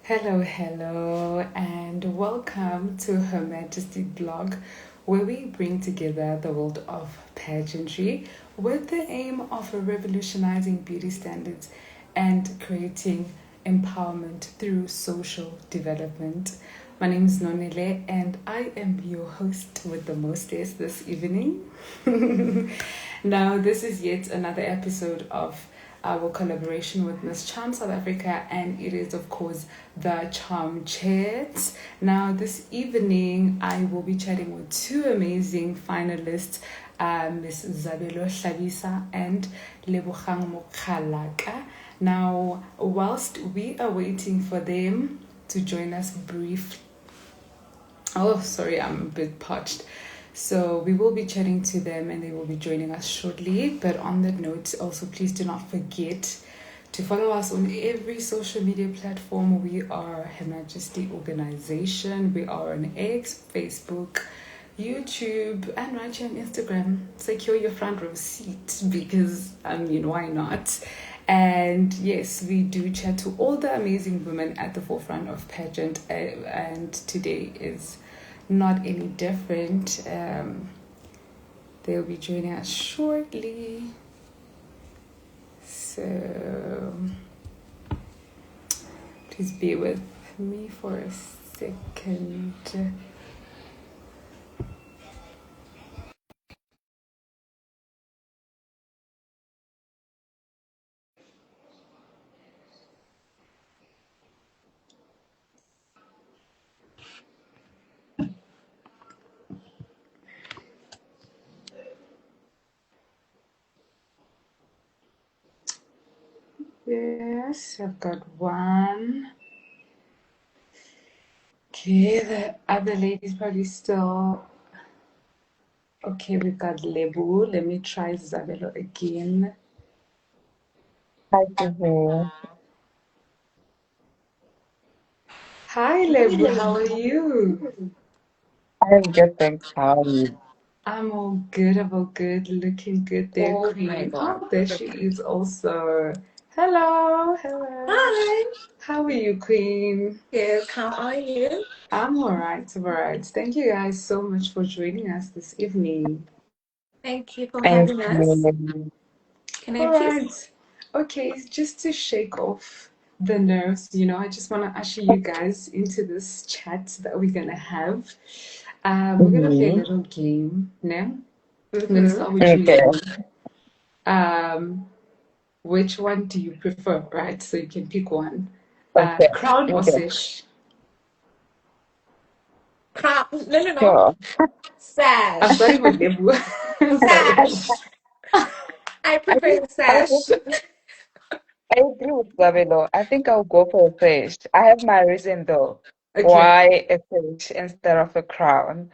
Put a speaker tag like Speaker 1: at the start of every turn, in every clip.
Speaker 1: Hello, and welcome to Her Majesty blog, where we bring together the world of pageantry with the aim of revolutionizing beauty standards and creating empowerment through social development. My name is Nonele, and I am your host with the mostest this evening. Now, this is yet another episode of our collaboration with Miss Charm South Africa, and it is, of course, the Charm Chats. Now, this evening, I will be chatting with two amazing finalists, Miss Zabelo Shabisa and Lebogang Mokhalaka. Now, whilst we are waiting for them to join us briefly, oh, sorry, I'm a bit parched. So we will be chatting to them and they will be joining us shortly. But on that note, also please do not forget to follow us on every social media platform. We are Her Majesty Organization. We are on X, Facebook, YouTube, and right here on Instagram. Secure your front row seat because, why not? And yes, we do chat to all the amazing women at the forefront of pageant. And today is not any different. They'll be joining us shortly. So please be with me for a second. Yes, I've got one. Okay, the other lady's probably still. Okay, we got Lebu. Let me try Zabelo again.
Speaker 2: Hi, Tiffany.
Speaker 1: Hi, Lebu. How are you?
Speaker 2: I'm good, thanks. How are you?
Speaker 1: I'm all good. I'm all good. Looking good there,
Speaker 3: Oh my
Speaker 1: Queen.
Speaker 3: God.
Speaker 1: Oh, there she is also. Hello.
Speaker 3: Hi.
Speaker 1: How are you, Queen?
Speaker 3: Yes, how are you?
Speaker 1: I'm all right. I'm all right. Thank you guys so much for joining us this evening.
Speaker 3: Thank you for
Speaker 2: Thank
Speaker 3: having us.
Speaker 2: you.
Speaker 3: Can I
Speaker 1: All
Speaker 3: please?
Speaker 1: right. Okay, just to shake off the nerves, I just want to usher you guys into this chat that we're going to have. We're going to play a
Speaker 2: Mm-hmm.
Speaker 1: little game now. I'm going to
Speaker 3: Mm-hmm.
Speaker 1: start with you,
Speaker 2: Okay.
Speaker 1: Lebu. Um, which one do you prefer, right? So you can pick one.
Speaker 2: Okay.
Speaker 1: Crown or
Speaker 2: Okay.
Speaker 1: sash?
Speaker 3: No.
Speaker 2: Sure.
Speaker 1: I'm
Speaker 3: Sash.
Speaker 1: starting with Lebu. Sorry.
Speaker 3: Sash. I
Speaker 2: I
Speaker 3: prefer
Speaker 2: think
Speaker 3: the
Speaker 2: I
Speaker 3: sash.
Speaker 2: I agree with Zabelo. I think I'll go for a fish. I have my reason though.
Speaker 1: Okay.
Speaker 2: Why a fish instead of a crown?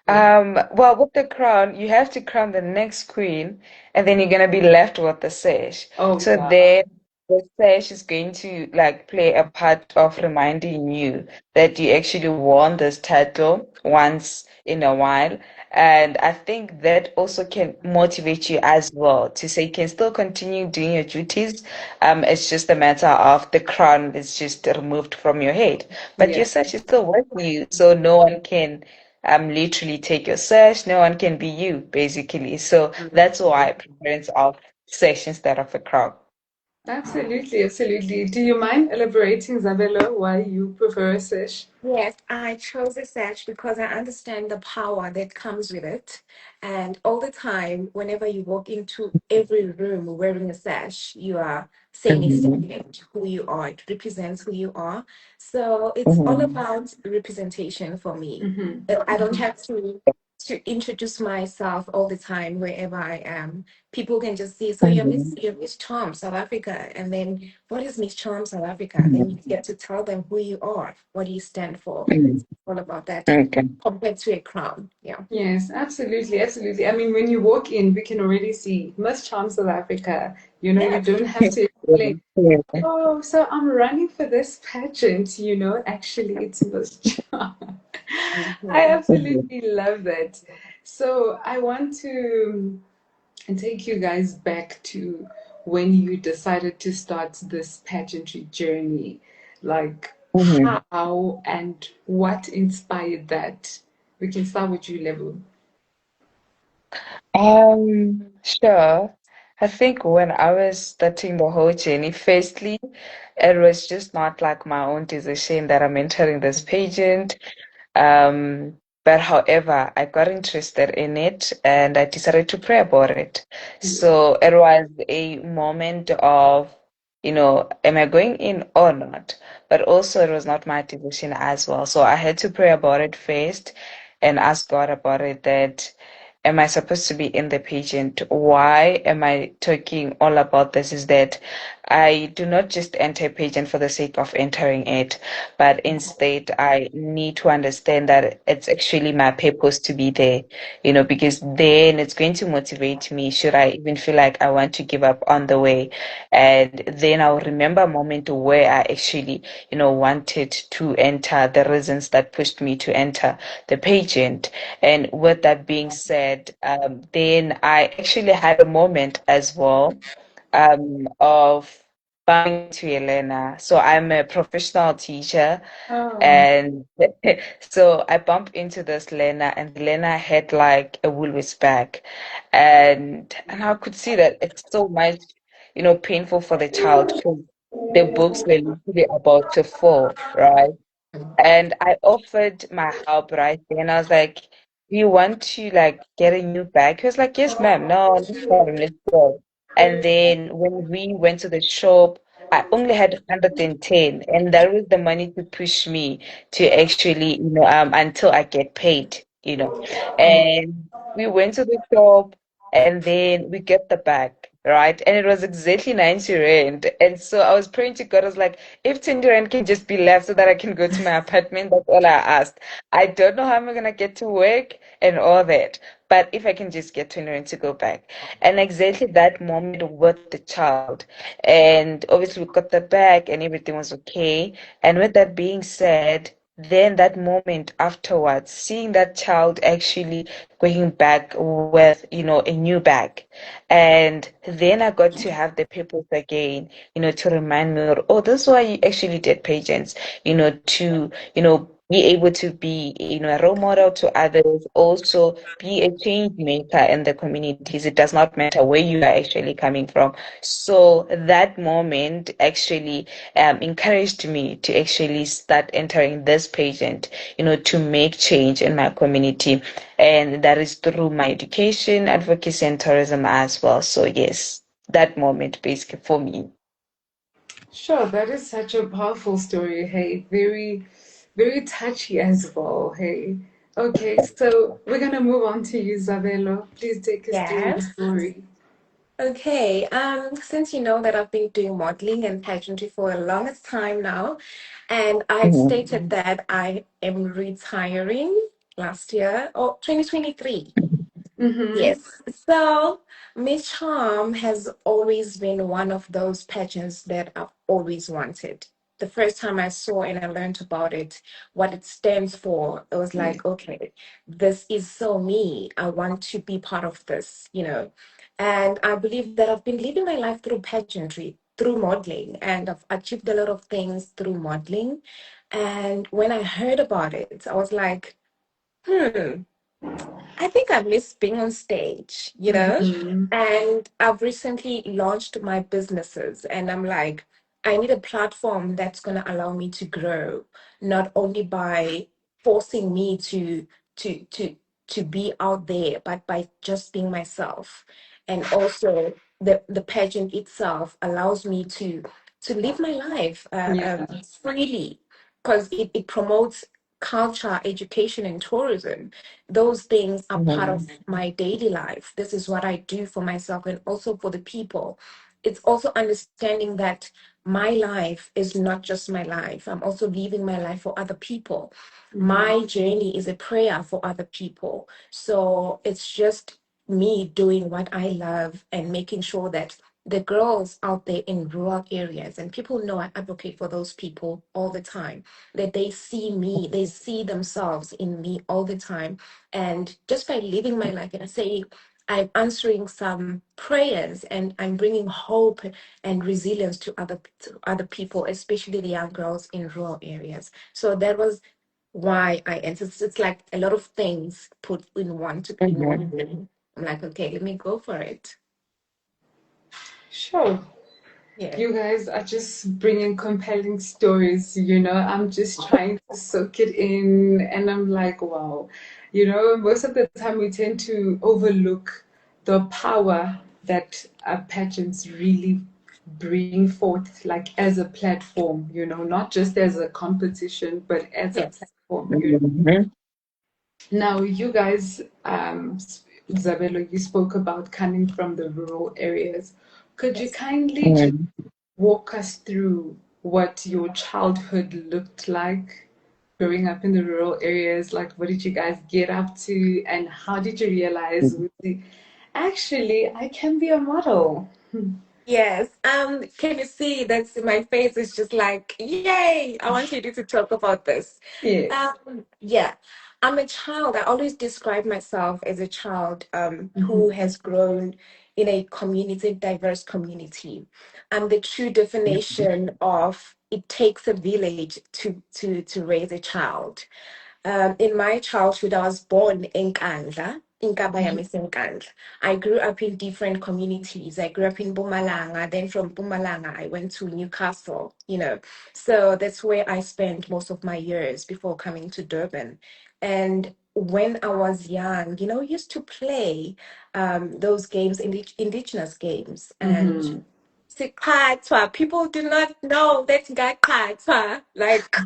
Speaker 1: Yeah.
Speaker 2: Well, with the crown, you have to crown the next queen, and then you're gonna be left with the sash.
Speaker 1: Oh,
Speaker 2: So
Speaker 1: yeah.
Speaker 2: then the sash is going to like play a part of reminding you that you actually won this title once in a while. And I think that also can motivate you as well to say you can still continue doing your duties. It's just a matter of the crown is just removed from your head. But your
Speaker 1: Yeah.
Speaker 2: sash is still with you, so no one can literally take your search. No one can be you, basically. So that's why preference of search instead of a crowd.
Speaker 1: Absolutely, absolutely. Do you mind elaborating, Zabelo, why you prefer sash?
Speaker 3: Yes, I chose the sash because I understand the power that comes with it. And all the time, whenever you walk into every room wearing a sash, you are saying a
Speaker 2: Mhm.
Speaker 3: statement who you are. It represents who you are. So it's all
Speaker 2: Mhm.
Speaker 3: about representation for me.
Speaker 1: Mm-hmm.
Speaker 3: I don't
Speaker 1: Mm-hmm.
Speaker 3: have to introduce myself all the time wherever I am. People can just see, so
Speaker 2: Mhm.
Speaker 3: You're Miss Charm, South Africa. And then what is Miss Charm, South Africa? Then you
Speaker 2: Mhm.
Speaker 3: get to tell them who you are, what do you stand for.
Speaker 2: Mhm.
Speaker 3: All about that
Speaker 2: Okay.
Speaker 3: compared to a crown. Yeah.
Speaker 1: Yes, absolutely, absolutely. I mean, when you walk in, we can already see Miss Charm South Africa. You
Speaker 3: Yes.
Speaker 1: don't have to explain.
Speaker 2: Yeah.
Speaker 1: Oh, so I'm running for this pageant, actually it's Miss Charm. I
Speaker 3: Mhm.
Speaker 2: Mhm.
Speaker 1: absolutely love that. So I want to take you guys back to when you decided to start this pageantry journey. Like,
Speaker 2: Mhm.
Speaker 1: How and what inspired that? We can start with you, Level.
Speaker 2: Sure. I think when I was starting the whole journey, firstly, it was just not like my own decision that I'm entering this pageant. But however, I got interested in it and I decided to pray about it. So it was a moment of, am I going in or not? But also, it was not my decision as well. So I had to pray about it first and ask God about it that. Am I supposed to be in the pageant? Why am I talking all about this? Is that I do not just enter a pageant for the sake of entering it, but instead I need to understand that it's actually my purpose to be there, because then it's going to motivate me should I even feel like I want to give up on the way. And then I'll remember a moment where I actually, wanted to enter, the reasons that pushed me to enter the pageant. And with that being said, then I actually had a moment as well of bumping into Elena. So I'm a professional teacher,
Speaker 1: Oh.
Speaker 2: and so I bumped into this Lena, and Lena had like a Woolworths bag, and I could see that it's so much, painful for the child because the books were literally about to fall, right? And I offered my help right then. I was like, "Do you want to like get a new bag?" He was like, "Yes, ma'am. No, no problem. Let's go." And then when we went to the shop, I only had 110, and that was the money to push me to actually, until I get paid. And we went to the shop, and then we get the bag, right? And it was exactly 90 rand. And so I was praying to God. I was like, if 20 rand can just be left so that I can go to my apartment, that's all I asked. I don't know how I'm gonna get to work and all that, but if I can just get 20 rand to go back. And exactly that moment with the child. And obviously we got the bag and everything was okay. And with that being said, then that moment afterwards, seeing that child actually going back with, a new bag. And then I got to have the purpose again, to remind me, oh, this is why you actually did pageants, to, be able to be, a role model to others, also be a change maker in the communities. It does not matter where you are actually coming from. So that moment actually encouraged me to actually start entering this pageant, to make change in my community. And that is through my education, advocacy, and tourism as well. So, yes, that moment basically for me.
Speaker 1: Sure, that is such a powerful story. Hey, very, very touchy as well. Hey. Okay, so we're gonna move on to you, Isabella. Please take us through your
Speaker 3: Yes.
Speaker 1: story.
Speaker 3: Okay. Since you know that I've been doing modeling and pageantry for a longest time now, and I stated
Speaker 2: Mhm.
Speaker 3: that I am retiring last year or 2023.
Speaker 1: Mm-hmm.
Speaker 3: Yes. So Miss Charm has always been one of those pageants that I've always wanted. The first time I saw and I learned about it, what it stands for, it was like, okay, this is so me. I want to be part of this. And I believe that I've been living my life through pageantry, through modeling, and I've achieved a lot of things through modeling. And when I heard about it, I was like, hmm. I think I miss being on stage.
Speaker 1: Mm-hmm.
Speaker 3: And I've recently launched my businesses, and I'm like, I need a platform that's going to allow me to grow, not only by forcing me to be out there, but by just being myself. And also, the pageant itself allows me to live my life
Speaker 1: Yeah.
Speaker 3: freely because it promotes culture, education, and tourism. Those things are part
Speaker 2: Mhm.
Speaker 3: of my daily life. This is what I do for myself and also for the people. It's also understanding that my life is not just my life. I'm also living my life for other people.
Speaker 1: Mm-hmm.
Speaker 3: My journey is a prayer for other people. So it's just me doing what I love and making sure that the girls out there in rural areas and people know I advocate for those people all the time, that they see me, they see themselves in me all the time. And just by living my life and saying, I'm answering some prayers, and I'm bringing hope and resilience to other people, especially the young girls in rural areas. So that was why I entered. It's like a lot of things put in
Speaker 2: Mm-hmm.
Speaker 3: one thing. I'm like, okay, let me go for it.
Speaker 1: Sure.
Speaker 3: Yeah.
Speaker 1: You guys are just bringing compelling stories, you know. I'm just trying to soak it in, and I'm like, wow. You know, most of the time we tend to overlook the power that pageants really bring forth, like as a platform, you know, not just as a competition, but as a
Speaker 3: Yes.
Speaker 1: platform, you know.
Speaker 2: Mm-hmm.
Speaker 1: Now, you guys, Zabelo, you spoke about coming from the rural areas. Could you
Speaker 3: Yes.
Speaker 1: kindly just walk us through what your childhood looked like growing up in the rural areas? Like, what did you guys get up to, and how did you realize, actually, I can be a model?
Speaker 3: Yes. Can you see that's my face is just like, yay, I want you to talk about this.
Speaker 1: Yes.
Speaker 3: Yeah. I'm a child. I always describe myself as a child
Speaker 1: Mm-hmm.
Speaker 3: who has grown in a community, diverse community. I'm the true definition of it takes a village to raise a child. In my childhood, I was born in Kandla, in Kabaya Kandla. I grew up in different communities. I grew up in Bumalanga. Then from Bumalanga, I went to Newcastle, you know. So that's where I spent most of my years before coming to Durban. And when I was young, you know, I used to play those games, indigenous games. And
Speaker 1: Mm-hmm.
Speaker 3: Sikhathwa, people do not know that Ngakhathwa. Like,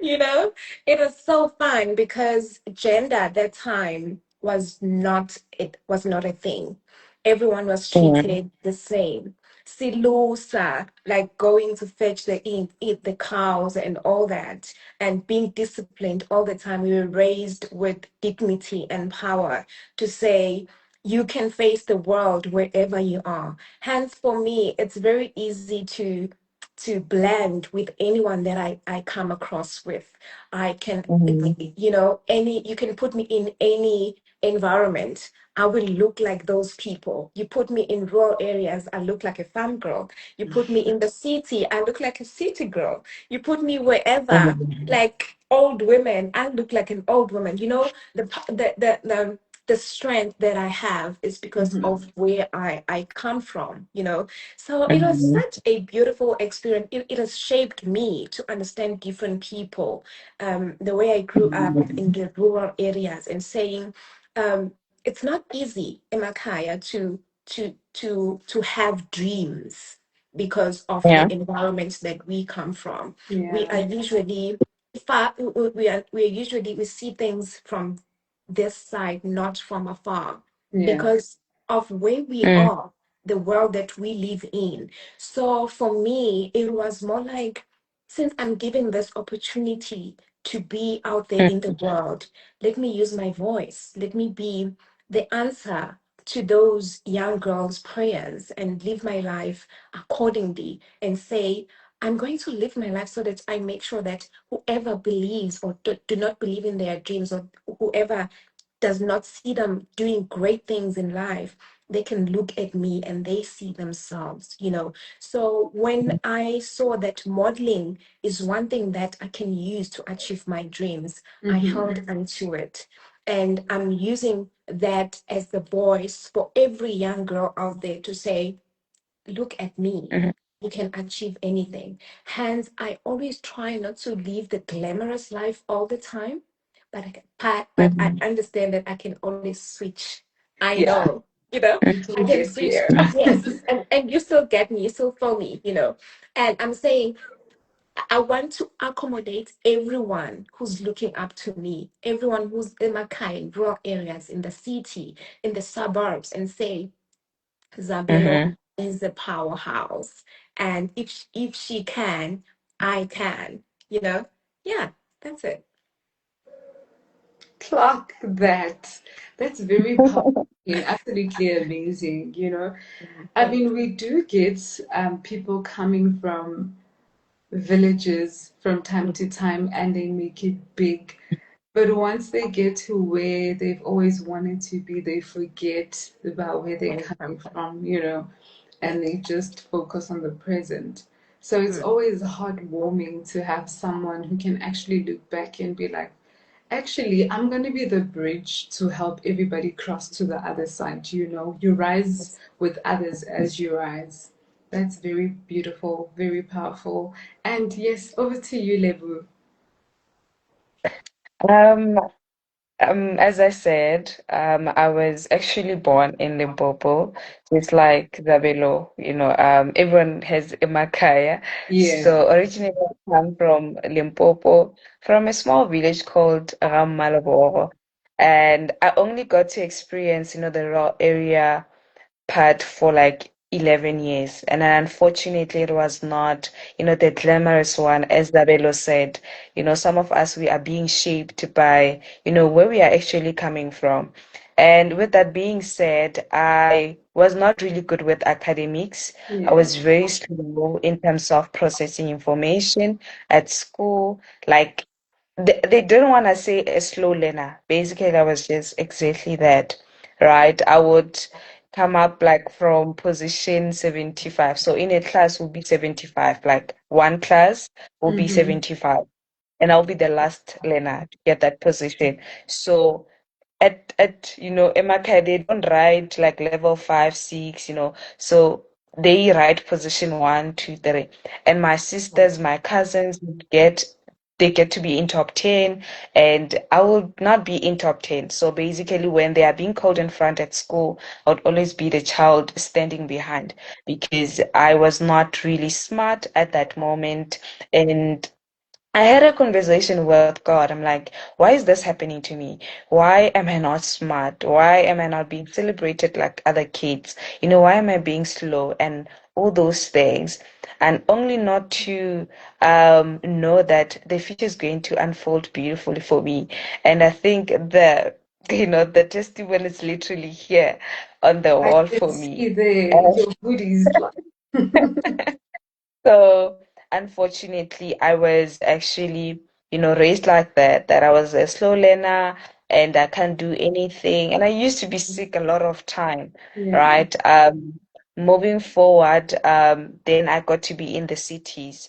Speaker 3: you know, it was so fun because gender at that time was not a thing. Everyone was
Speaker 2: Mm-hmm.
Speaker 3: treated the same. Silusa, like going to fetch the ink, eat the cows and all that, and being disciplined all the time. We were raised with dignity and power to say you can face the world wherever you are. Hence, for me, it's very easy to blend with anyone that I come across with. I can,
Speaker 2: Mm-hmm.
Speaker 3: you know, you can put me in any environment. I will look like those people. You put me in rural areas, I look like a farm girl. You put me in the city, I look like a city girl. You put me wherever, like old women, I look like an old woman. You know, the strength that I have is because
Speaker 1: Mm-hmm.
Speaker 3: of where I come from, you know. So it was
Speaker 2: Mm-hmm.
Speaker 3: such a beautiful experience. It has shaped me to understand different people. The way I grew up in the rural areas and saying, it's not easy, Emakaya, to have dreams because of
Speaker 2: Yeah.
Speaker 3: the environments that we come from. We are
Speaker 1: Yeah.
Speaker 3: usually we see things from this side, not from afar,
Speaker 1: Yeah.
Speaker 3: because of where we
Speaker 2: Mm-hmm.
Speaker 3: are, the world that we live in. So for me, it was more like, since I'm given this opportunity to be out there in the world, let me use my voice. Let me be the answer to those young girls' prayers and live my life accordingly and say, I'm going to live my life so that I make sure that whoever believes or do not believe in their dreams, or whoever does not see them doing great things in life, they can look at me and they see themselves, you know. So when I saw that modeling is one thing that I can use to achieve my dreams, I
Speaker 1: Mm-hmm.
Speaker 3: held onto it. And I'm using that as the voice for every young girl out there to say, look at me.
Speaker 2: Mm-hmm.
Speaker 3: You can achieve anything. Hence, I always try not to live the glamorous life all the time, but I
Speaker 2: Mm-hmm.
Speaker 3: understand that I can always switch. I
Speaker 1: Yeah.
Speaker 3: know, you know,
Speaker 1: We
Speaker 3: I
Speaker 1: can
Speaker 3: can
Speaker 1: get
Speaker 3: switch.
Speaker 1: there.
Speaker 3: Yes, and you still get me, you still feel me, you know. And I'm saying I want to accommodate everyone who's looking up to me, everyone who's in my kind, rural areas, in the city, in the suburbs, and say, Zabelo
Speaker 2: Mm-hmm.
Speaker 3: is a powerhouse. And if she can, I can. You know? Yeah, that's it.
Speaker 1: Clock that. That's very powerful and absolutely amazing, you know. I
Speaker 3: Thank
Speaker 1: mean, we do get people coming from villages from time
Speaker 3: you.
Speaker 1: to time and they make it big. But once they get to where they've always wanted to be, they forget about where they're
Speaker 3: Where you
Speaker 1: coming
Speaker 3: come from.
Speaker 1: from, you know, and they
Speaker 3: Yes.
Speaker 1: just focus on the present. So it's
Speaker 3: Mm.
Speaker 1: always heartwarming to have someone who can actually look back and be like, actually, I'm going to be the bridge to help everybody cross to the other side. You know, you rise with others as you rise. That's very beautiful, very powerful. And yes, over to you, Lebu.
Speaker 2: Um, as I said, I was actually born in Limpopo, just like Zabelo, everyone has a Makaya.
Speaker 1: Yeah.
Speaker 2: So originally I come from Limpopo, from a small village called Ramalaboro. And I only got to experience, the raw area part for like 11 years. And then unfortunately, it was not, the glamorous one, as Dabelo said. Some of us, we are being shaped by, where we are actually coming from. And with that being said, I was not really good with academics. I
Speaker 1: Yeah.
Speaker 2: was very slow in terms of processing information at school. Like, they didn't want to say a slow learner. Basically, I was just exactly that, right? I would come up like from position 75. So in a class will be 75, like one class will be
Speaker 1: Mm-hmm.
Speaker 2: 75, and I'll be the last learner to get that position. So at Emaka, they don't write like level 5, 6, so they write position 1, 2, 3. And my sisters, my cousins they get to be in top 10, and I will not be in top 10. So basically, when they are being called in front at school, I would always be the child standing behind because I was not really smart at that moment. And I had a conversation with God. I'm like, why is this happening to me? Why am I not smart? Why am I not being celebrated like other kids? Why am I being slow and all those things? And only not to know that the future is going to unfold beautifully for me. And I think the testimony is literally here on the
Speaker 1: I
Speaker 2: wall
Speaker 1: can
Speaker 2: for
Speaker 1: see
Speaker 2: me.
Speaker 1: there your goodies like
Speaker 2: So unfortunately, I was actually, raised like that I was a slow learner and I can't do anything. And I used to be sick a lot of time,
Speaker 1: yeah.
Speaker 2: right? Moving forward, then I got to be in the cities.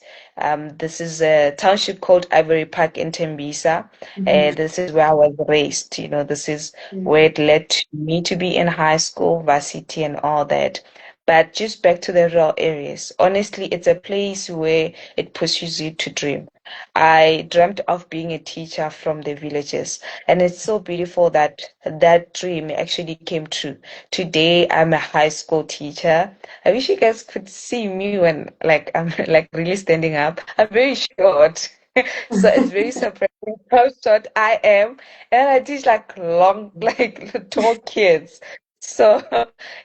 Speaker 2: This is a township called Ivory Park in Tembisa.
Speaker 1: Mm-hmm.
Speaker 2: This is where I was raised. This is
Speaker 1: Yeah.
Speaker 2: where it led to me to be in high school, varsity, and all that. But just back to the rural areas, honestly, it's a place where it pushes you to dream. I dreamt of being a teacher from the villages, and it's so beautiful that that dream actually came true. Today, I'm a high school teacher. I wish you guys could see me when, like, I'm like really standing up. I'm very short. So it's very surprising how short I am. And I teach like long, like tall kids. So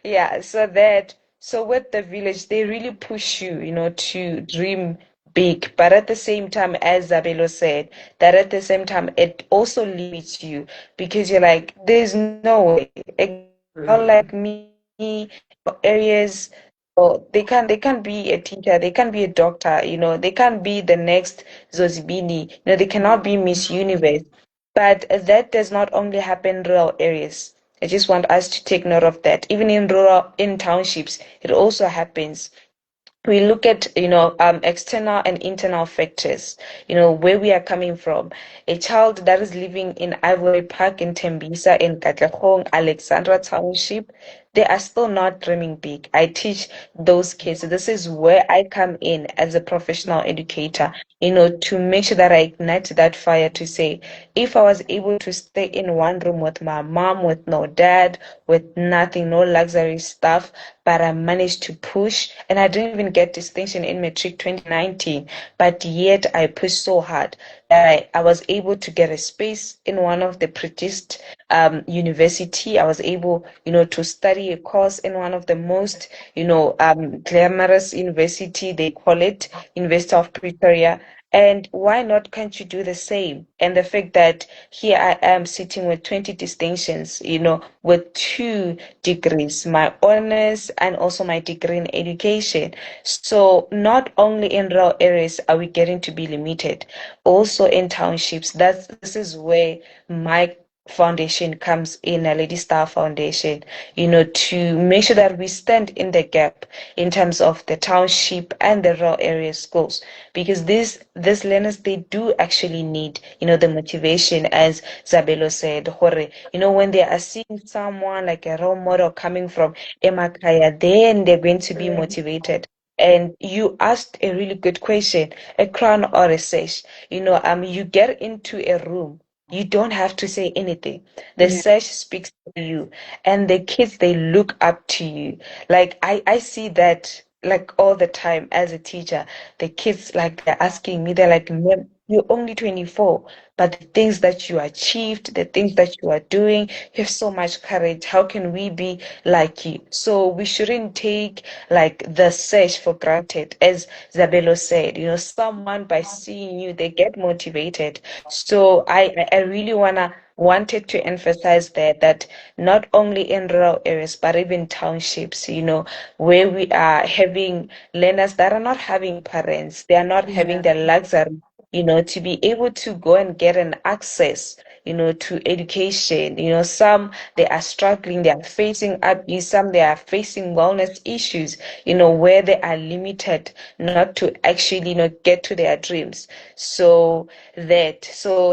Speaker 2: yeah, so with the village, they really push you, to dream big. But at the same time, as Zabelo said, that at the same time, it also limits you because you're like, there's no way. A girl like me, areas, oh, they can't be a teacher, they can't be a doctor, they can't be the next Zozibini, they cannot be Miss Universe. But that does not only happen in rural areas. I just want us to take note of that. Even in townships, it also happens. We look at external and internal factors, where we are coming from. A child that is living in Ivory Park, in Tembisa, in Katlehong, Alexandra Township, they are still not dreaming big. I teach those kids. This is where I come in as a professional educator, to make sure that I ignite that fire to say, if I was able to stay in one room with my mom, with no dad, with nothing, no luxury stuff, but I managed to push, and I didn't even get distinction in matric 2019, but yet I pushed so hard that I was able to get a space in one of the prestigious university. I was able, to study a course in one of the most, glamorous university, they call it University of Pretoria. And why not can't you do the same? And the fact that here I am sitting with 20 distinctions, with 2 degrees, my honors and also my degree in education. So not only in rural areas are we getting to be limited, also in townships. This is where my foundation comes in, a Lady Star Foundation, to make sure that we stand in the gap in terms of the township and the rural area schools, because these learners, they do actually need, the motivation, as Zabelo said, Hore, when they are seeing someone like a role model coming from Emakaya, then they're going to be
Speaker 1: Correct.
Speaker 2: motivated. And you asked a really good question, a crown or a sash. You get into a room, you don't have to say anything. The
Speaker 1: Yeah.
Speaker 2: sash speaks to you, and the kids, they look up to you. Like I see that like all the time as a teacher. The kids, like, they're asking me, they're like, "Ma'am, you're only 24, but the things that you achieved, the things that you are doing, you have so much courage. How can we be like you?" So we shouldn't take like the search for granted. As Zabelo said, someone, by seeing you, they get motivated. So I really wanted to emphasize that not only in rural areas, but even townships, where we are having learners that are not having parents, they are not having
Speaker 1: Yeah.
Speaker 2: the luxury, to be able to go and get an access, to education. Some, they are struggling, they are facing abuse, some, they are facing wellness issues, where they are limited not to actually, get to their dreams. So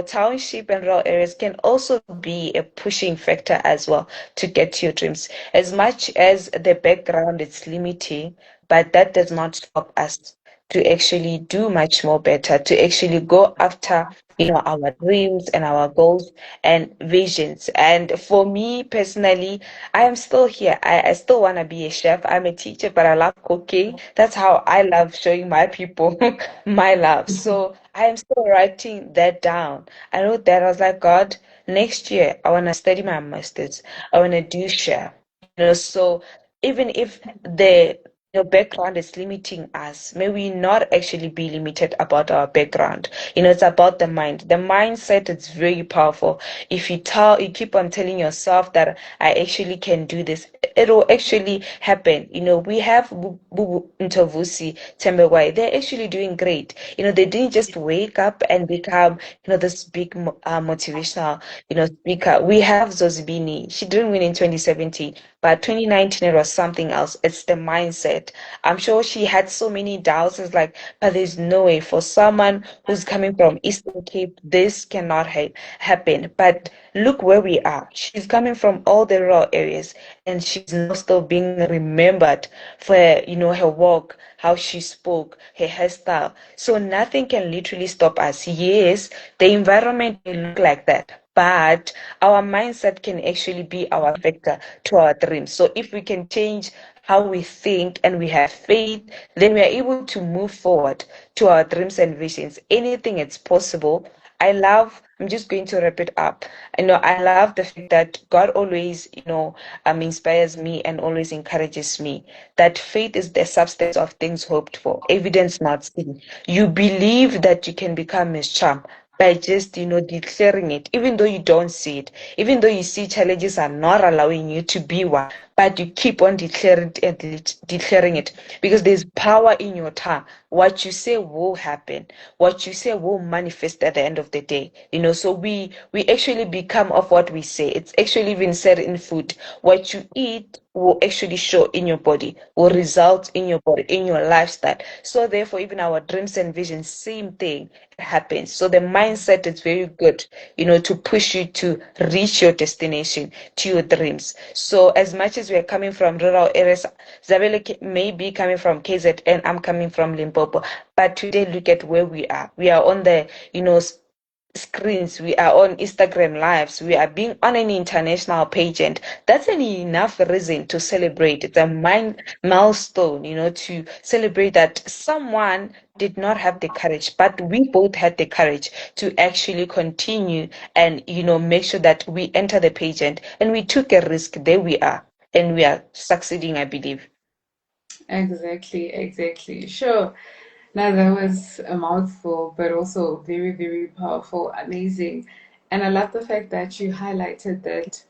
Speaker 2: township and rural areas can also be a pushing factor as well to get to your dreams. As much as the background is limiting, but that does not stop us to actually do much more better, to actually go after, our dreams and our goals and visions. And for me personally, I am still here. I still want to be a chef. I'm a teacher, but I love cooking. That's how I love showing my people my love. So I am still writing that down. I wrote that. I was like, God, next year I want to study my master's. I want to do chef. So even if the background is limiting us, may we not actually be limited about our background. It's about the mind. The mindset is very powerful. If you keep on telling yourself that I actually can do this, it will actually happen. We have Bubu Ntovusi Tembewai. They're actually doing great. They didn't just wake up and become, this big motivational, speaker. We have Zozibini. She didn't win in 2017, but 2019 it was something else. It's the mindset. I'm sure she had so many doubts. It's like, but there's no way for someone who's coming from Eastern Cape, this cannot happen. But look where we are. She's coming from all the rural areas, and she's now still being remembered for, her walk, how she spoke, her hairstyle. So nothing can literally stop us. Yes, the environment may look like that, but our mindset can actually be our factor to our dreams. So if we can change how we think and we have faith, then we are able to move forward to our dreams and visions. Anything is possible. I'm just going to wrap it up. I love the fact that God always, inspires me and always encourages me that faith is the substance of things hoped for, evidence not seen. You believe that you can become Miss Charm by just, declaring it, even though you don't see it, even though you see challenges are not allowing you to be one, but you keep on declaring it, because there's power in your tongue. What you say will happen. What you say will manifest at the end of the day. So we actually become of what we say. It's actually even said in food. What you eat will actually show in your body, will result in your body, in your lifestyle. So therefore, even our dreams and visions, same thing happens. So the mindset is very good, to push you to reach your destination, to your dreams. So as much as we are coming from rural areas, Zabele may be coming from KZN, I'm coming from Limpopo. But today, look at where we are. We are on the, screens, we are on Instagram lives, we are being on an international pageant. That's an enough reason to celebrate. It's a milestone, to celebrate that someone did not have the courage, but we both had the courage to actually continue and, make sure that we enter the pageant, and we took a risk. There we are, and we are succeeding, I believe.
Speaker 1: Exactly, exactly. Sure. Now that was a mouthful, but also very, very powerful, amazing. And I love the fact that you highlighted that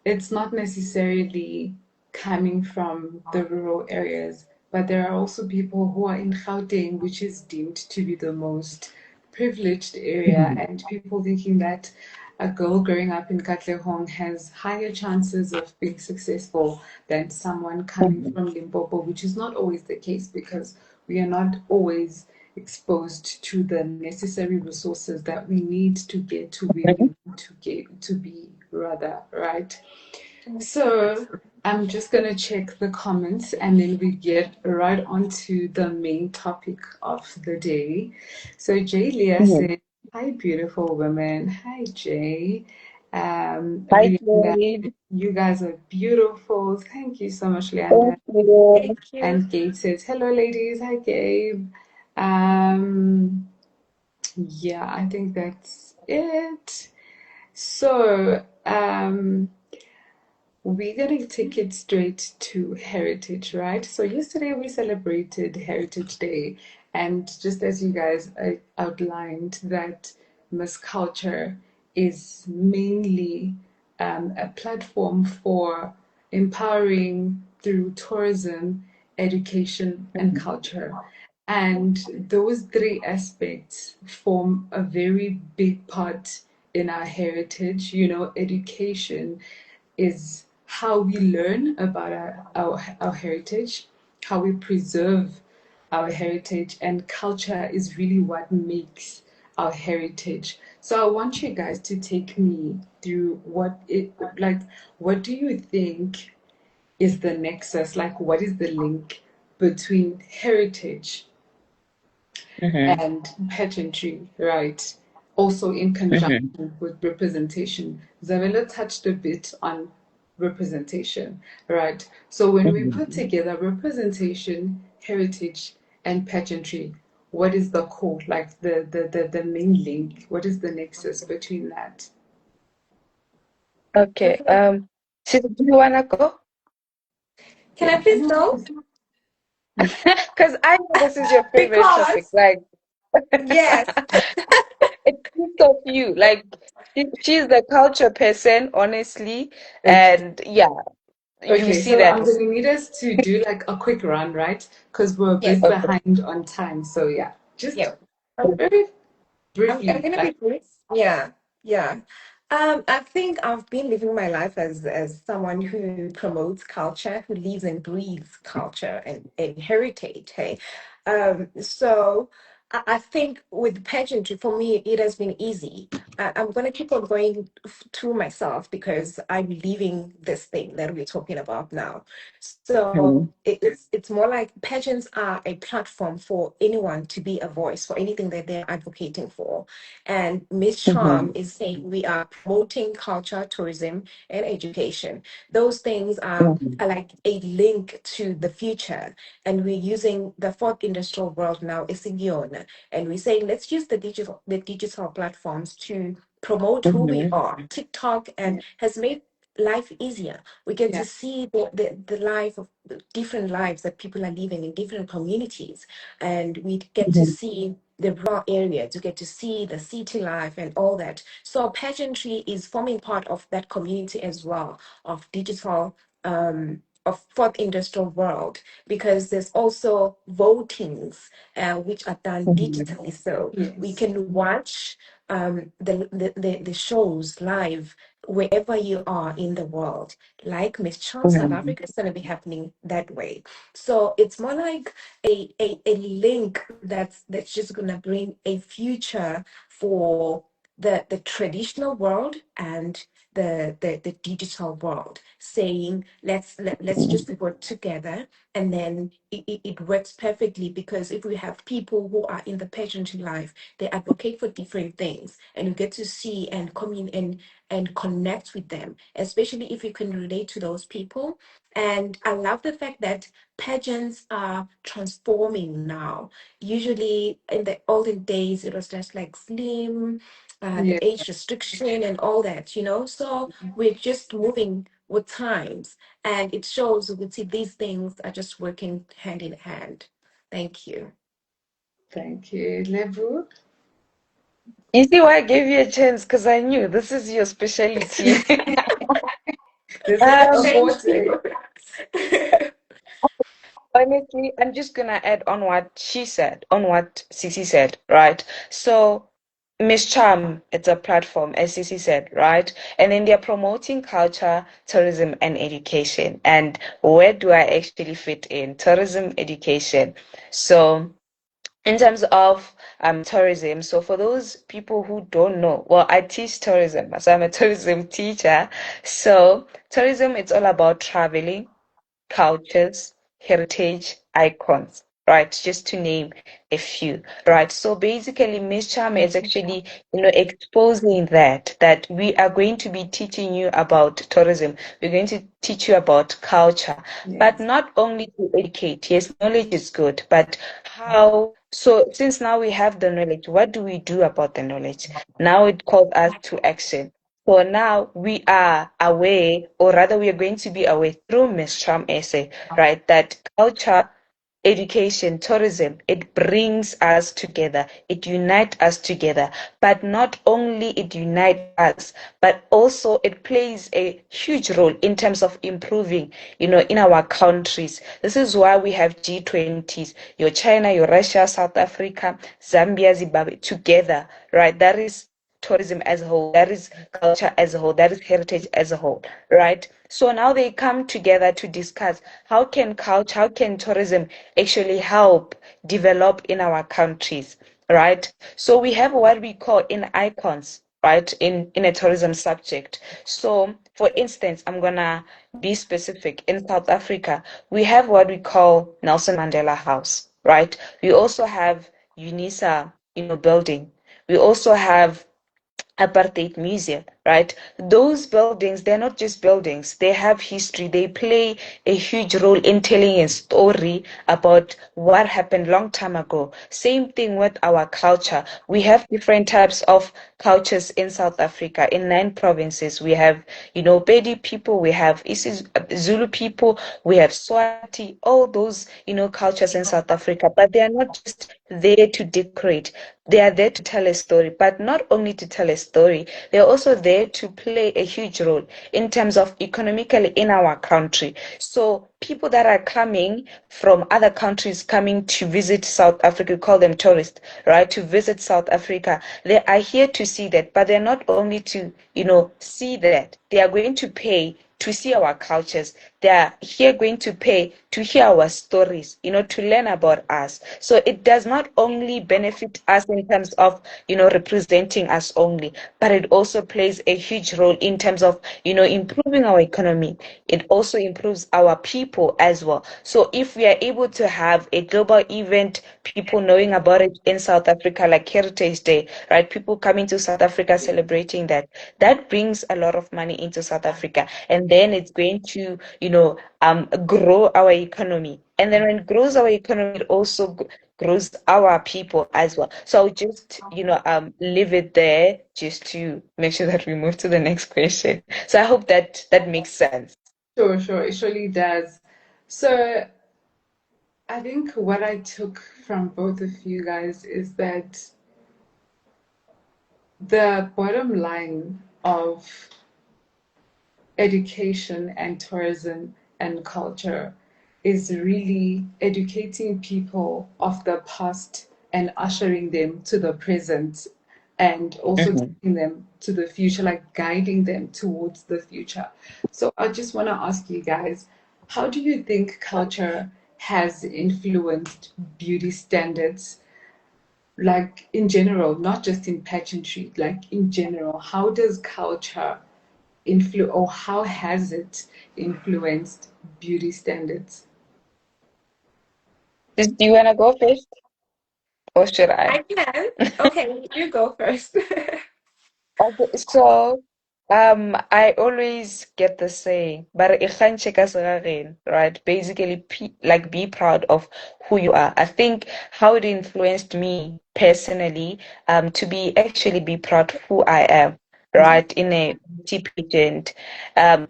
Speaker 1: it's not necessarily coming from the rural areas, but there are also people who are in Gauteng, which is deemed to be the most privileged area,
Speaker 2: Mhm.
Speaker 1: and people thinking that a girl growing up in Katlehong has higher chances of being successful than someone coming
Speaker 2: Mhm.
Speaker 1: from Limpopo, which is not always the case because we are not always exposed to the necessary resources that we need to get to where we
Speaker 2: Mhm.
Speaker 1: need to get to be, rather, right? So I'm just gonna check the comments and then we get right onto the main topic of the day. So Jay Leah
Speaker 2: Mhm.
Speaker 1: said, "Hi, beautiful women." Hi, Jay.
Speaker 2: Hi,
Speaker 1: Leanda,
Speaker 2: Jade.
Speaker 1: you guys are beautiful. Thank you so much, Leanda.
Speaker 2: Thank you.
Speaker 3: Thank you.
Speaker 1: And Gabe says, "Hello, ladies." Hi, Gabe. Um, yeah, I think that's it. So, we're gonna take it straight to Heritage, right? So yesterday we celebrated Heritage Day, and just as you guys outlined, that Miss Culture is mainly a platform for empowering through tourism, education, and
Speaker 2: Mhm.
Speaker 1: culture. And those three aspects form a very big part in our heritage. You know, education is how we learn about our heritage, how we preserve our heritage, and culture is really what makes our heritage. So I want you guys to take me through what do you think is the nexus? Like, what is the link between heritage
Speaker 2: Mhm.
Speaker 1: and pageantry, right? Also in
Speaker 2: Mhm.
Speaker 1: conjunction with representation. Zavela touched a bit on representation, right? So when we put
Speaker 2: Mhm.
Speaker 1: together representation, heritage, and pageantry, what is the core, like the main link? What is the nexus between that?
Speaker 2: Okay. Sis, do you wanna go?
Speaker 3: Can I
Speaker 1: Yeah,
Speaker 3: please
Speaker 1: no,
Speaker 3: go?
Speaker 1: please.
Speaker 2: Because I know this is your favorite topic.
Speaker 3: Because
Speaker 2: Like,
Speaker 3: yes,
Speaker 2: it speaks of you. Like, she's the culture person, honestly.
Speaker 1: Okay.
Speaker 2: And yeah, you
Speaker 1: Okay,
Speaker 2: see
Speaker 1: so
Speaker 2: that.
Speaker 1: I'm gonna need us to do like a quick run, right? Because we're a bit
Speaker 3: yes,
Speaker 2: Okay.
Speaker 1: behind on time. So yeah, just
Speaker 3: yeah. I'm,
Speaker 1: very
Speaker 3: I'm
Speaker 1: briefly,
Speaker 3: gonna
Speaker 1: like
Speaker 3: be brief. Yeah, yeah. I think I've been living my life as someone who promotes culture, who lives and breathes culture and heritage. Hey, so I think with pageantry, for me, it has been easy. I'm gonna keep on going through myself because I'm living this thing that we're talking about now. So
Speaker 2: Mhm.
Speaker 3: it's more like pageants are a platform for anyone to be a voice for anything that they're advocating for. And Miss Charm
Speaker 2: Mhm.
Speaker 3: is saying we are promoting culture, tourism, and education. Those things
Speaker 2: Mhm.
Speaker 3: are like a link to the future. And we're using the fourth industrial world now, Isigion, and we're saying let's use the digital platforms to promote who we
Speaker 2: Mhm.
Speaker 3: are. TikTok
Speaker 1: yeah,
Speaker 3: and has made life easier. We get
Speaker 1: yeah,
Speaker 3: to see the life of the different lives that people are living in different communities, and we get to
Speaker 2: Mhm.
Speaker 3: see the rural areas, you get to see the city life and all that. So pageantry is forming part of that community as well, of digital of fourth industrial world, because there's also votings which are done
Speaker 2: Mhm.
Speaker 3: digitally, so we
Speaker 1: yes,
Speaker 3: can watch the shows live wherever you are in the world. Like Miss Charm South
Speaker 2: Mhm.
Speaker 3: Africa is going to be happening that way. So it's more like a link that's just going to bring a future for the traditional world and the digital world, saying let's
Speaker 2: Mhm.
Speaker 3: just work together, and then it works perfectly, because if we have people who are in the pageantry life, they advocate for different things, and you get to see and and connect with them, especially if you can relate to those people. And I love the fact that pageants are transforming now. Usually in the olden days, it was just like slim, the
Speaker 1: yeah,
Speaker 3: age restriction and all that, So we're just moving with times, and it shows we could see these things are just working hand in hand. Thank you.
Speaker 1: Thank you. Lebu?
Speaker 2: You see why I gave you a chance? Because I knew this is your specialty.
Speaker 1: This is
Speaker 3: That
Speaker 1: a
Speaker 2: Um,
Speaker 3: changed
Speaker 1: forte.
Speaker 3: you.
Speaker 2: Honestly, I'm just gonna add on what she said, on what Cece said, right? So, Miss Charm, it's a platform, as Cece said, right? And then they're promoting culture, tourism, and education. And where do I actually fit in? Tourism, education. So, in terms of tourism, so for those people who don't know, well, I teach tourism, so I'm a tourism teacher. So, tourism, it's all about traveling, cultures, heritage icons, right? Just to name a few, right? So basically, Miss Chama is actually, exposing that we are going to be teaching you about tourism. We're going to teach you about culture, but
Speaker 1: Yes.
Speaker 2: not only to educate. Yes, knowledge is good, but how? So since now we have the knowledge, what do we do about the knowledge? Now it calls us to action. So now we are aware, or rather, we are going to be aware through Miss Charm essay, right? That culture, education, tourism, it brings us together, it unites us together. But not only it unites us, but also it plays a huge role in terms of improving, in our countries. This is why we have G20s, your China, your Russia, South Africa, Zambia, Zimbabwe together, right? That is tourism as a whole, that is culture as a whole, that is heritage as a whole, right? So now they come together to discuss how can culture, how can tourism actually help develop in our countries, right? So we have what we call in icons, right, in a tourism subject. So for instance, I'm gonna be specific. In South Africa, we have what we call Nelson Mandela House, right? We also have UNISA, building. We also have apartheid museum, right? Those buildings, they're not just buildings, they have history, they play a huge role in telling a story about what happened long time ago. Same thing with our culture. We have different types of cultures in South Africa. In 9 provinces, we have, Pedi people, we have Zulu people, we have Swati, all those, cultures in South Africa, but they are not just there to decorate. They are there to tell a story, but not only to tell a story, they're also there to play a huge role in terms of economically in our country. So people that are coming from other countries coming to visit South Africa, we call them tourists, right? To visit South Africa, they are here to see that, but they're not only to, see that, they are going to pay to see our cultures. They are here going to pay to hear our stories, to learn about us. So it does not only benefit us in terms of, representing us only, but it also plays a huge role in terms of, improving our economy. It also improves our people as well. So if we are able to have a global event, people knowing about it in South Africa, like Heritage Day, right? People coming to South Africa celebrating that brings a lot of money into South Africa. And then it's going to, grow our economy. And then when it grows our economy, it also grows our people as well. So I'll just, leave it there just to make sure that we move to the next question. So I hope that makes sense.
Speaker 1: Sure, sure. It surely does. So I think what I took from both of you guys is that the bottom line of education and tourism and culture is really educating people of the past and ushering them to the present and also
Speaker 2: Mhm.
Speaker 1: taking them to the future, like guiding them towards the future. So I just want to ask you guys, how do you think culture has influenced beauty standards, like in general, not just in pageantry, like in general? How does culture or how has it influenced beauty standards?
Speaker 2: Do you want to go first or should
Speaker 3: I
Speaker 2: I?
Speaker 3: can. Okay, you go first.
Speaker 2: Okay, so I always get the saying, but right? Basically, like be proud of who you are. I think how it influenced me personally, to be proud of who I am,
Speaker 1: Mhm.
Speaker 2: right? In a beauty pageant,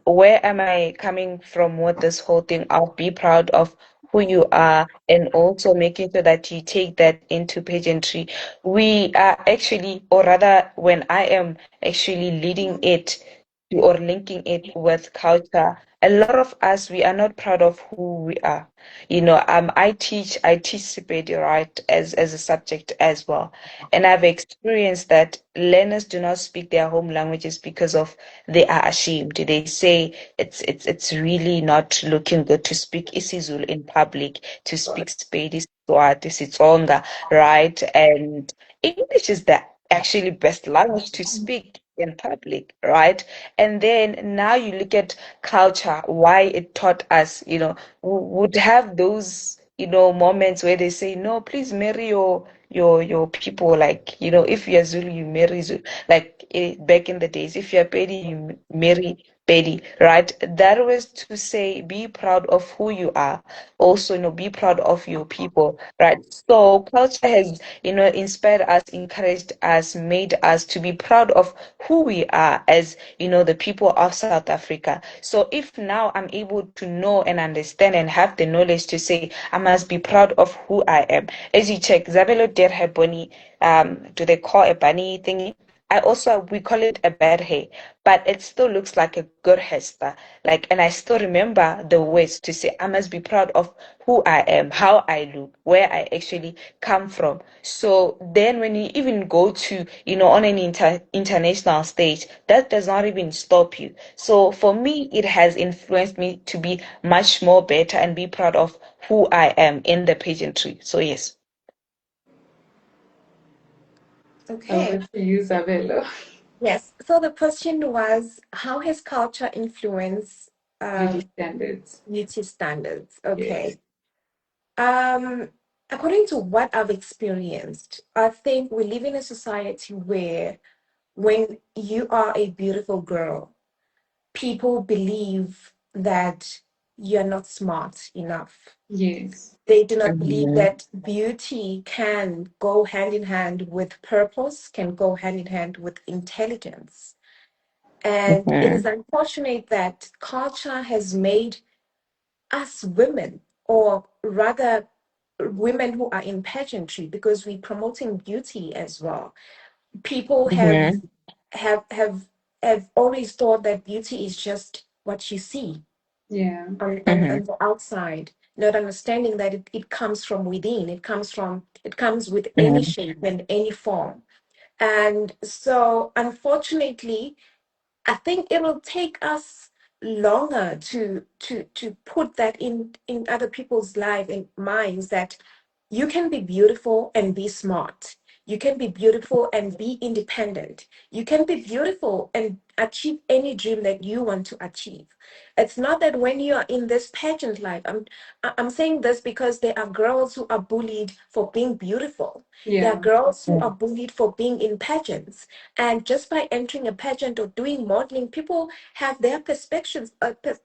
Speaker 2: where am I coming from with this whole thing of be proud of who you are, and also making sure that you take that into pageantry. We are actually, or rather, when I am actually leading it or linking it with culture, a lot of us, we are not proud of who we are. I teach Sepedi, right, as a subject as well. And I've experienced that learners do not speak their home languages because of they are ashamed. They say it's really not looking good to speak isiZulu in public, to speak Sepedi, Swati, Sitsonga, right? And English is the actually best language to speak in public, right? And then now you look at culture, why it taught us, would have those, moments where they say, no, please marry your people. Like, if you're Zulu, you marry Zulu. Like back in the days, if you're Pedi, you marry Pedi, right? That was to say, be proud of who you are. Also, be proud of your people, right? So culture has, inspired us, encouraged us, made us to be proud of who we are as, the people of South Africa. So if now I'm able to know and understand and have the knowledge to say I must be proud of who I am. As you check, Zabelo did her bunny, do they call a bunny thingy? We call it a bad hair, but it still looks like a good hairstyle. Like, and I still remember the words to say, I must be proud of who I am, how I look, where I actually come from. So then when you even go to, on an international stage, that does not even stop you. So for me, it has influenced me to be much more better and be proud of who I am in the pageantry. So yes.
Speaker 1: Over
Speaker 3: Okay.
Speaker 1: to you, Isabella.
Speaker 3: Yes. So the question was, how has culture influenced
Speaker 1: Beauty
Speaker 3: um,
Speaker 1: standards.
Speaker 3: beauty standards?
Speaker 1: Yes.
Speaker 3: Okay. Um, According to what I've experienced, I think we live in a society where when you are a beautiful girl, people believe that you're not smart enough.
Speaker 1: Yes.
Speaker 3: They do not believe
Speaker 2: Mhm,
Speaker 3: that beauty can go hand in hand with purpose, can go hand in hand with intelligence. And it is
Speaker 2: mhm,
Speaker 3: unfortunate that culture has made us women, or rather women who are in pageantry, because we're promoting beauty as well. People have
Speaker 2: mhm,
Speaker 3: have have have always thought that beauty is just what you see
Speaker 1: Yeah.
Speaker 3: on the outside, not understanding that it comes from within. It comes with any
Speaker 2: mhm,
Speaker 3: shape and any form. And so unfortunately, I think it'll take us longer to put that in other people's life and minds, that you can be beautiful and be smart. You can be beautiful and be independent. You can be beautiful and achieve any dream that you want to achieve. It's not that when you are in this pageant life, I'm saying this because there are girls who are bullied for being beautiful. There are
Speaker 1: Yeah.
Speaker 3: girls who are
Speaker 2: mhm.
Speaker 3: bullied for being in pageants. And just by entering a pageant or doing modeling, people have their perspectives.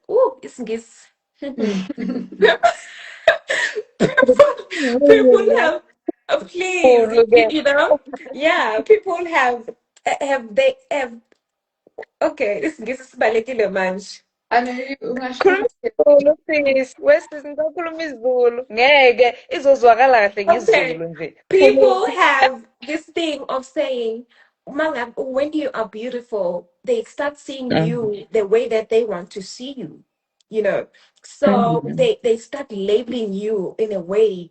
Speaker 3: Oh, isn't this? People have, please,
Speaker 2: Cool, okay.
Speaker 3: yeah, people they have, okay, this is balekile manje.
Speaker 1: I know you ungasho
Speaker 2: Khuluma isiZulu sis. Wesisi ngisakhuluma isiZulu. Ngeke izozwakala kahle
Speaker 3: Okay,
Speaker 2: ngesiZulu nje. Khuluma.
Speaker 3: people have this thing of saying, "Manga, when you are beautiful, they start seeing
Speaker 2: Mhm,
Speaker 3: you the way that they want to see you, you know. So
Speaker 2: mhm,
Speaker 3: they start labeling you in a way,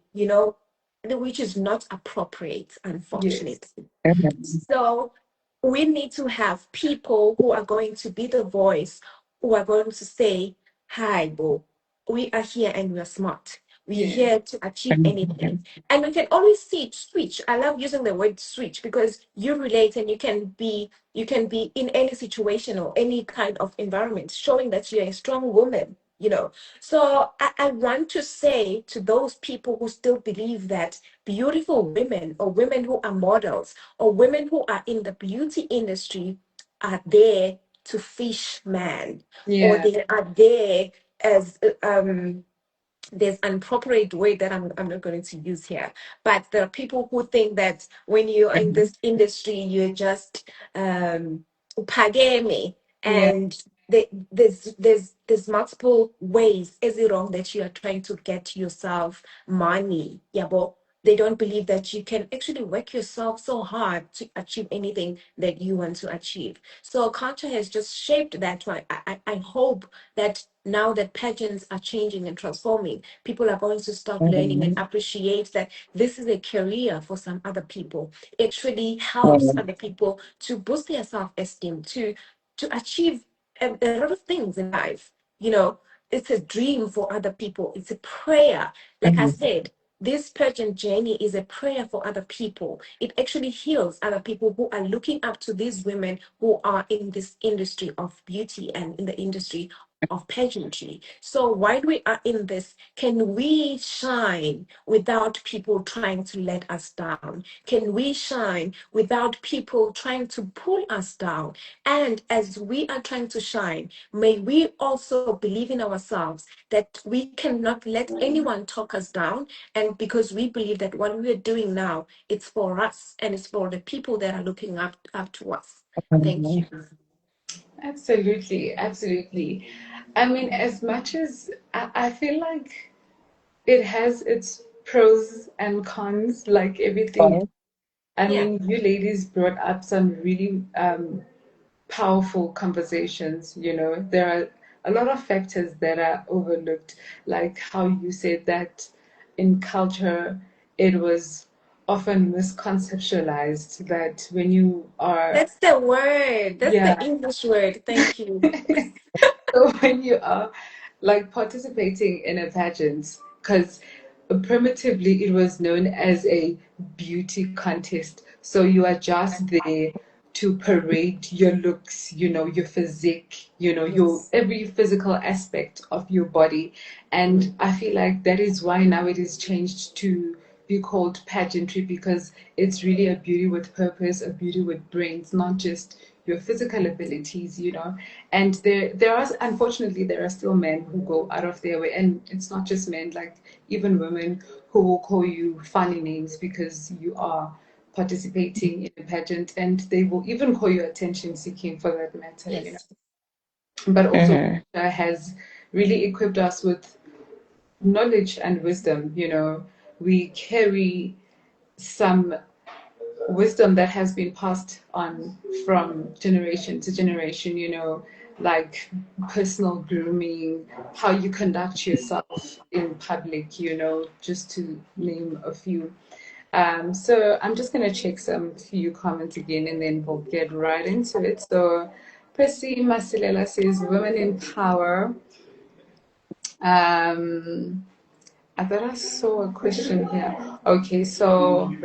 Speaker 3: which is not appropriate,
Speaker 1: yes.
Speaker 3: unfortunately.
Speaker 2: mhm,
Speaker 3: So we need to have people who are going to be the voice, who are going to say, "Hi, Bo, we are here and we are smart. We're
Speaker 1: Yes.
Speaker 3: here to achieve anything."
Speaker 2: mhm.
Speaker 3: And we can always see switch. I love using the word switch because you relate and you can be in any situation or any kind of environment, showing that you're a strong woman. So I want to say to those people who still believe that beautiful women, or women who are models, or women who are in the beauty industry, are there to fish man, or
Speaker 1: Yeah.
Speaker 3: they are there as there's an appropriate way that I'm not going to use here. But there are people who think that when you're in
Speaker 2: Mhm.
Speaker 3: this industry, you're just pageme,
Speaker 1: Yeah.
Speaker 3: and there's multiple ways is it wrong that you are trying to get yourself money, yeah, but they don't believe that you can actually work yourself so hard to achieve anything that you want to achieve. So culture has just shaped that way. I hope that now that pageants are changing and transforming, people are going to start learning and
Speaker 2: Mhm.
Speaker 3: appreciate that this is a career for some other people. It actually helps
Speaker 2: Mhm.
Speaker 3: other people to boost their self-esteem, to achieve a lot of things in life. You know, it's a dream for other people. It's a prayer. Like I
Speaker 2: Mhm.
Speaker 3: said, this pageant journey is a prayer for other people. It actually heals other people who are looking up to these women who are in this industry of beauty and in the industry of pageantry. So while we are in this, can we shine without people trying to let us down? Can we shine without people trying to pull us down? And as we are trying to shine, may we also believe in ourselves that we cannot let anyone talk us down. And because we believe that what we are doing now, it's for us and it's for the people that are looking up to us. Thank you.
Speaker 2: Mhm.
Speaker 1: Absolutely, absolutely. I mean, as much as I feel like it has its pros and cons, like everything.
Speaker 2: Fine.
Speaker 1: I
Speaker 3: Yeah.
Speaker 1: mean, you ladies brought up some really powerful conversations. You know, there are a lot of factors that are overlooked, like how you said that in culture it was often misconceptualized that when you are,
Speaker 3: That's the word. That's the
Speaker 1: yeah,
Speaker 3: English word. Thank you.
Speaker 1: so when you are like participating in a pageant, because primitively it was known as a beauty contest. So you are just there to parade your looks, you know, your physique, you know, your
Speaker 3: Yes.
Speaker 1: every physical aspect of your body. And I feel like that is why now it is changed to be called pageantry, because it's really a beauty with purpose, a beauty with brains, not just your physical abilities, you know. And there are, unfortunately, there are still men who go out of their way, and it's not just men, like even women who will call you funny names because you are participating in a pageant, and they will even call you attention seeking for that matter, you know.
Speaker 3: Yes.
Speaker 1: But also
Speaker 2: Mhm.
Speaker 1: has really equipped us with knowledge and wisdom, you know. We carry some wisdom that has been passed on from generation to generation, you know, like personal grooming, how you conduct yourself in public, you know, just to name a few. So I'm just going to check some few comments again and then we'll get right into it. So Percy Masilela says, women in power. Um, I thought I saw a question here. Okay, so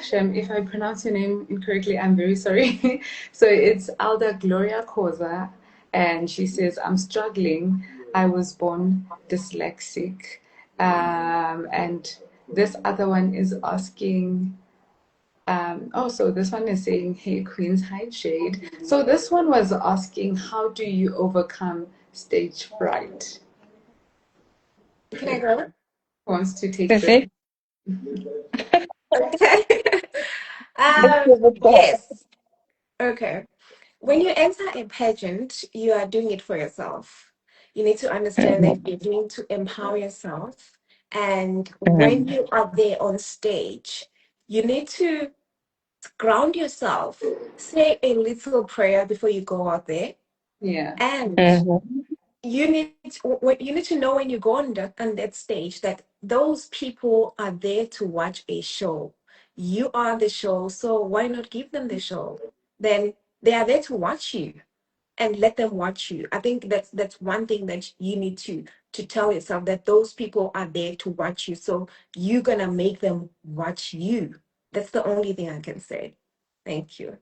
Speaker 1: Shem, if I pronounce your name incorrectly, I'm very sorry. So it's Alda Gloria Cosa, and she says, I'm struggling. I was born dyslexic. And this other one is asking, so this one is saying, hey, Queens, hi, Jade. So this one was asking, how do you overcome stage fright?
Speaker 3: Can I go?
Speaker 1: Who wants to take this?
Speaker 2: Perfect.
Speaker 3: Okay.
Speaker 2: Let's give it that.
Speaker 3: Yes. Okay. When you enter a pageant, you are doing it for yourself. You need to understand that
Speaker 2: Mhm.
Speaker 3: you're doing to empower yourself. And when
Speaker 2: Mhm.
Speaker 3: you are there on stage, you need to ground yourself, say a little prayer before you go out there,
Speaker 1: Yeah.
Speaker 3: and
Speaker 2: Mhm.
Speaker 3: you need to know when you go on that stage that those people are there to watch a show. You are the show, so why not give them the show? Then they are there to watch you and let them watch you. I think that's one thing that you need to tell yourself that those people are there to watch you. So you're gonna make them watch you. That's the only thing I can say. Thank you.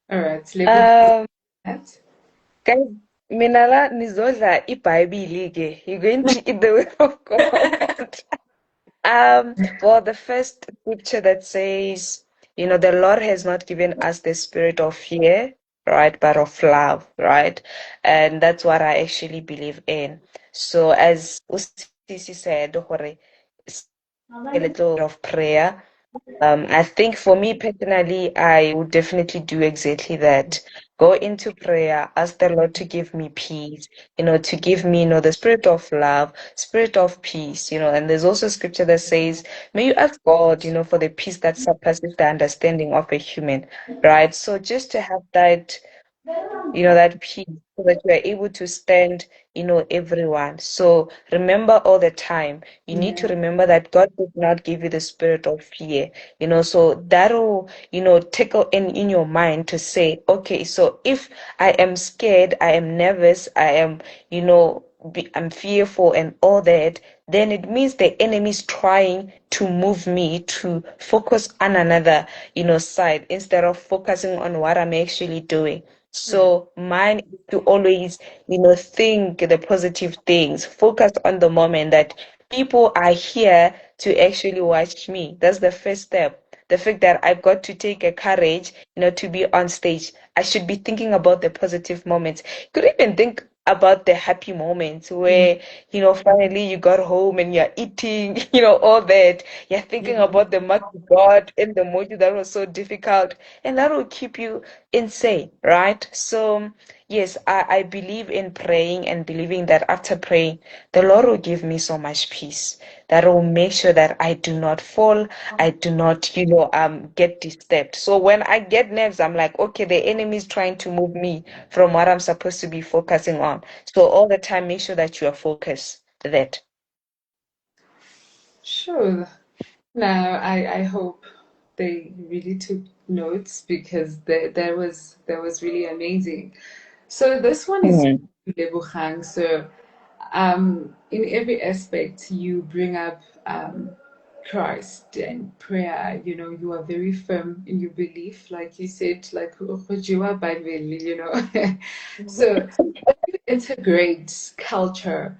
Speaker 1: All right. Let me
Speaker 2: Um,
Speaker 1: that.
Speaker 2: guys, Minala nizodla iBhayibheli ke. You're going to eat the word of God. Well, the first scripture that says, the Lord has not given us the spirit of fear, right, but of love, right? And that's what I actually believe in. So as Usisi said, hore, say a little of prayer. I think for me personally, I would definitely do exactly that. Go into prayer, ask the Lord to give me peace, to give me, the spirit of love, spirit of peace, and there's also scripture that says, may you ask God, for the peace that surpasses the understanding of a human, right? So just to have that that peace so that you are able to stand, everyone. So remember all the time, you need to
Speaker 1: Yeah.
Speaker 2: remember that God did not give you the spirit of fear, so that'll, tickle in your mind to say, okay, so if I am scared, I am nervous, I am, I'm fearful and all that, then it means the enemy is trying to move me to focus on another, side instead of focusing on what I'm actually doing.
Speaker 1: Yeah.
Speaker 2: So mine is to always, think the positive things, focus on the moment that people are here to actually watch me. That's the first step. The fact that I've got to take a courage, to be on stage. I should be thinking about the positive moments. Could even think about the happy moments
Speaker 1: Yeah.
Speaker 2: where, finally you got home and you're eating, all that. You're thinking about the mark you got in the module that was so difficult, and that will keep you insane, right? So, yes, I believe in praying and believing that after praying, the Lord will give me so much peace that will make sure that I do not fall, I do not, get disturbed. So when I get nerves, I'm like, okay, the enemy is trying to move me from what I'm supposed to be focusing on. So all the time, make sure that you are focused. That.
Speaker 1: Sure. Now, I hope they really took notes because that was really amazing. So this one is
Speaker 2: Hmm.
Speaker 1: Lebogang. So in every aspect, you bring up Christ and prayer. You are very firm in your belief, like you said, like "Ugojiwa Bible," So integrate culture,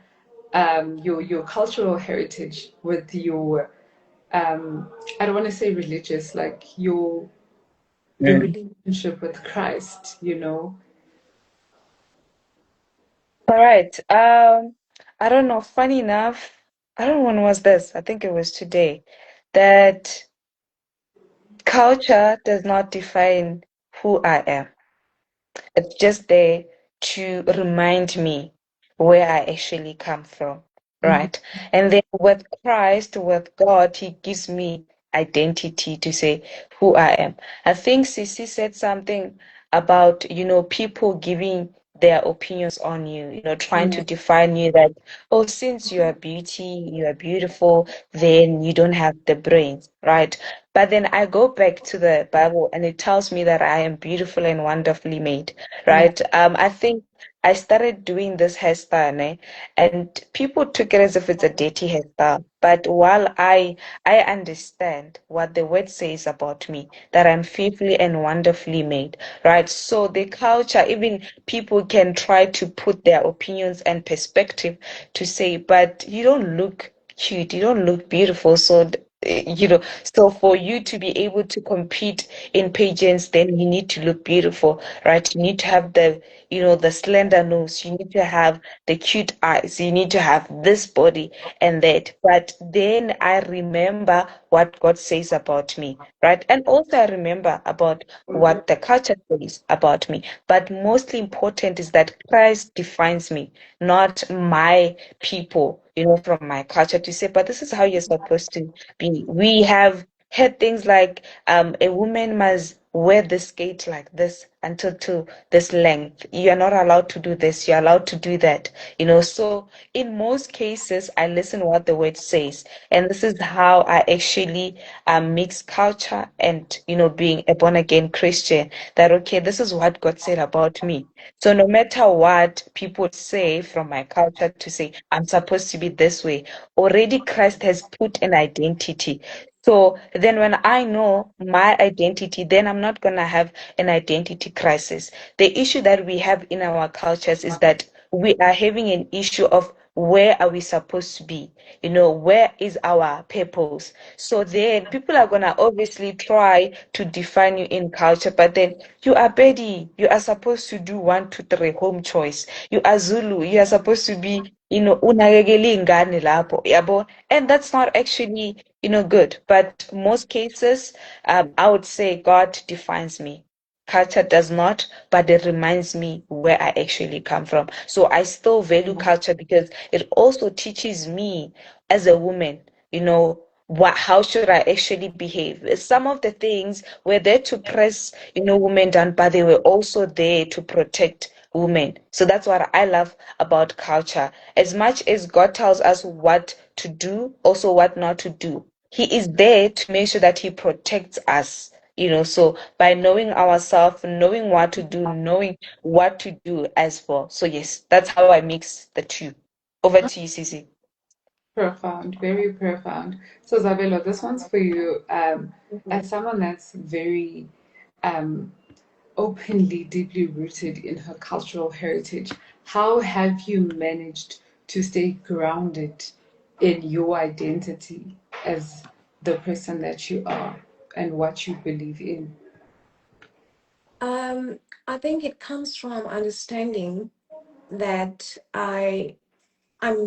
Speaker 1: your cultural heritage with your I don't want to say religious, like your
Speaker 2: Mm.
Speaker 1: relationship with Christ.
Speaker 2: All right. I don't know. Funny enough, I don't know when was this. I think it was today. That culture does not define who I am. It's just there to remind me where I actually come from,
Speaker 1: Mhm.
Speaker 2: right? And then with Christ, with God, He gives me identity to say who I am. I think Sisi said something about, people giving their opinions on you, trying to
Speaker 1: Yeah,
Speaker 2: define you that, oh, since you are beauty, you are beautiful, then you don't have the brains, right? But then I go back to the Bible and it tells me that I am beautiful and wonderfully made,
Speaker 1: yeah,
Speaker 2: right? I think I started doing this hairstyle, and people took it as if it's a dirty hairstyle. But while I understand what the word says about me, that I'm fearfully and wonderfully made, right? So the culture, even people can try to put their opinions and perspective to say, but you don't look cute, you don't look beautiful. So so for you to be able to compete in pageants, then you need to look beautiful, right? You need to have the slender nose, you need to have the cute eyes, you need to have this body and that. But then I remember what God says about me, right? And also I remember about what the culture says about me. But mostly important is that Christ defines me, not my people, from my culture to say, but this is how you're supposed to be. We have heard things like a woman must wear the skate like this until to this length. You are not allowed to do this. You're allowed to do that. So in most cases, I listen what the word says, and this is how I actually mix culture and being a born again Christian. That okay, this is what God said about me. So no matter what people say from my culture to say I'm supposed to be this way, already Christ has put an identity. So then when I know my identity, then I'm not going to have an identity crisis. The issue that we have in our cultures is that we are having an issue of where are we supposed to be? Where is our purpose? So then people are going to obviously try to define you in culture, but then you are Betty. You are supposed to do one, two, three, home choice. You are Zulu. You are supposed to be, unakekela ingane lapho, yabo. And that's not actually, good. But most cases, I would say God defines me. Culture does not, but it reminds me where I actually come from. So I still value culture because it also teaches me as a woman, how should I actually behave? Some of the things were there to press, women down, but they were also there to protect women. So that's what I love about culture. As much as God tells us what to do, also what not to do, He is there to make sure that He protects us. So by knowing ourselves, knowing what to do, knowing what to do as well. So yes, that's how I mix the two. Over to you, Cece.
Speaker 1: Profound, very profound. So, Zabelo, this one's for you. As someone that's very um, openly, deeply rooted in her cultural heritage, how have you managed to stay grounded in your identity as the person that you are and what you believe in?
Speaker 3: Um, I think it comes from understanding that I'm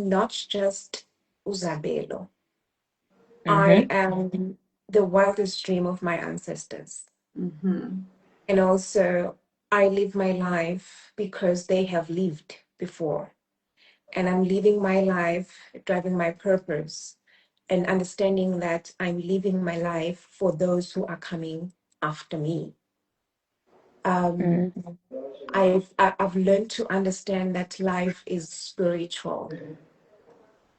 Speaker 3: not just Uzabelo. I
Speaker 2: Mm-hmm.
Speaker 3: am the wildest dream of my ancestors.
Speaker 1: Mm-hmm.
Speaker 3: And also, I live my life because they have lived before. And I'm living my life, driving my purpose, and understanding that I'm living my life for those who are coming after me. Um,
Speaker 2: Mm-hmm.
Speaker 3: I've learned to understand that life is spiritual.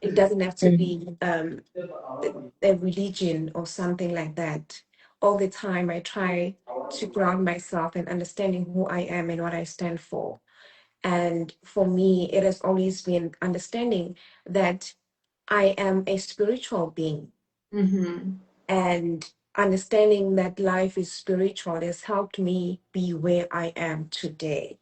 Speaker 3: It doesn't have to be a religion or something like that. All the time, I try to ground myself in understanding who I am and what I stand for. And for me, it has always been understanding that I am a spiritual being.
Speaker 1: Mm-hmm.
Speaker 3: And understanding that life is spiritual has helped me be where I am today.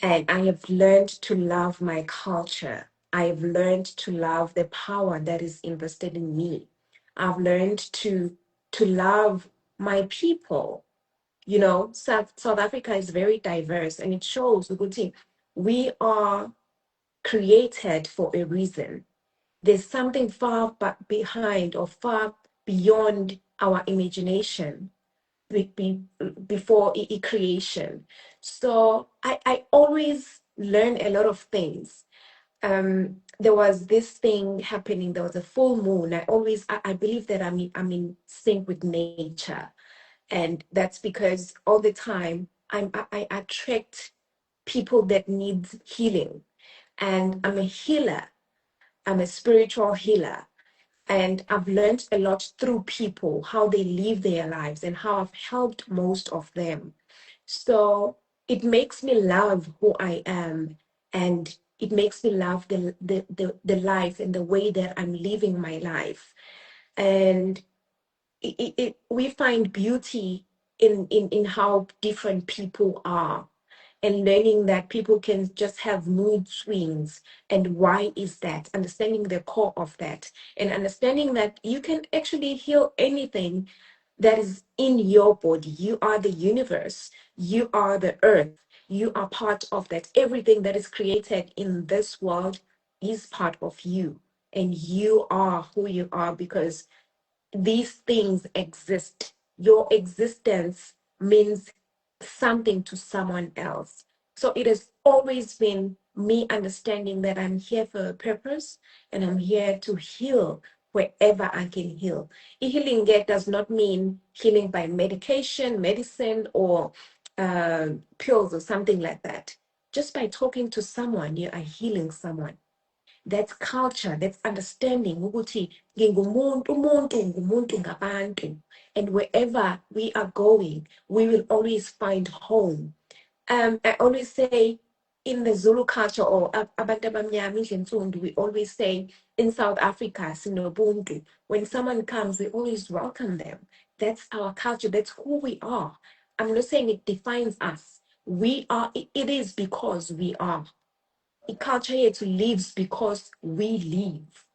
Speaker 3: And I have learned to love my culture. I have learned to love the power that is invested in me. I've learned to love my people. South Africa is very diverse, and it shows Ukuthi, we are created for a reason. There's something far behind or far beyond our imagination before creation. So I always learn a lot of things. There was this thing happening. There was a full moon. I believe that I'm in sync with nature, and that's because all the time I attract people that need healing, and I'm a healer. I'm a spiritual healer. And I've learned a lot through people, how they live their lives and how I've helped most of them. So it makes me love who I am, and it makes me love the life and the way that I'm living my life. And we find beauty in how different people are, and learning that people can just have mood swings, and why is that, understanding the core of that, and understanding that you can actually heal anything that is in your body. You are the universe, you are the earth, you are part of that. Everything that is created in this world is part of you, and you are who you are because these things exist. Your existence means something to someone else. So it has always been me understanding that I'm here for a purpose, and I'm here to heal wherever I can heal. Healing there does not mean healing by medication, medicine, or pills or something like that. Just by talking to someone, you are healing someone. That's culture, that's understanding ukuthi ngingumuntu, umuntu ngumuntu ngabantu, and wherever we are going, we will always find home. I always say in the Zulu culture, or abantu abamnyama indlensundu, we always say in South Africa sinobuntu. When someone comes, we always welcome them. That's our culture, that's who we are. I'm not saying it defines us. It is because we are. Culture yethu lives because we live.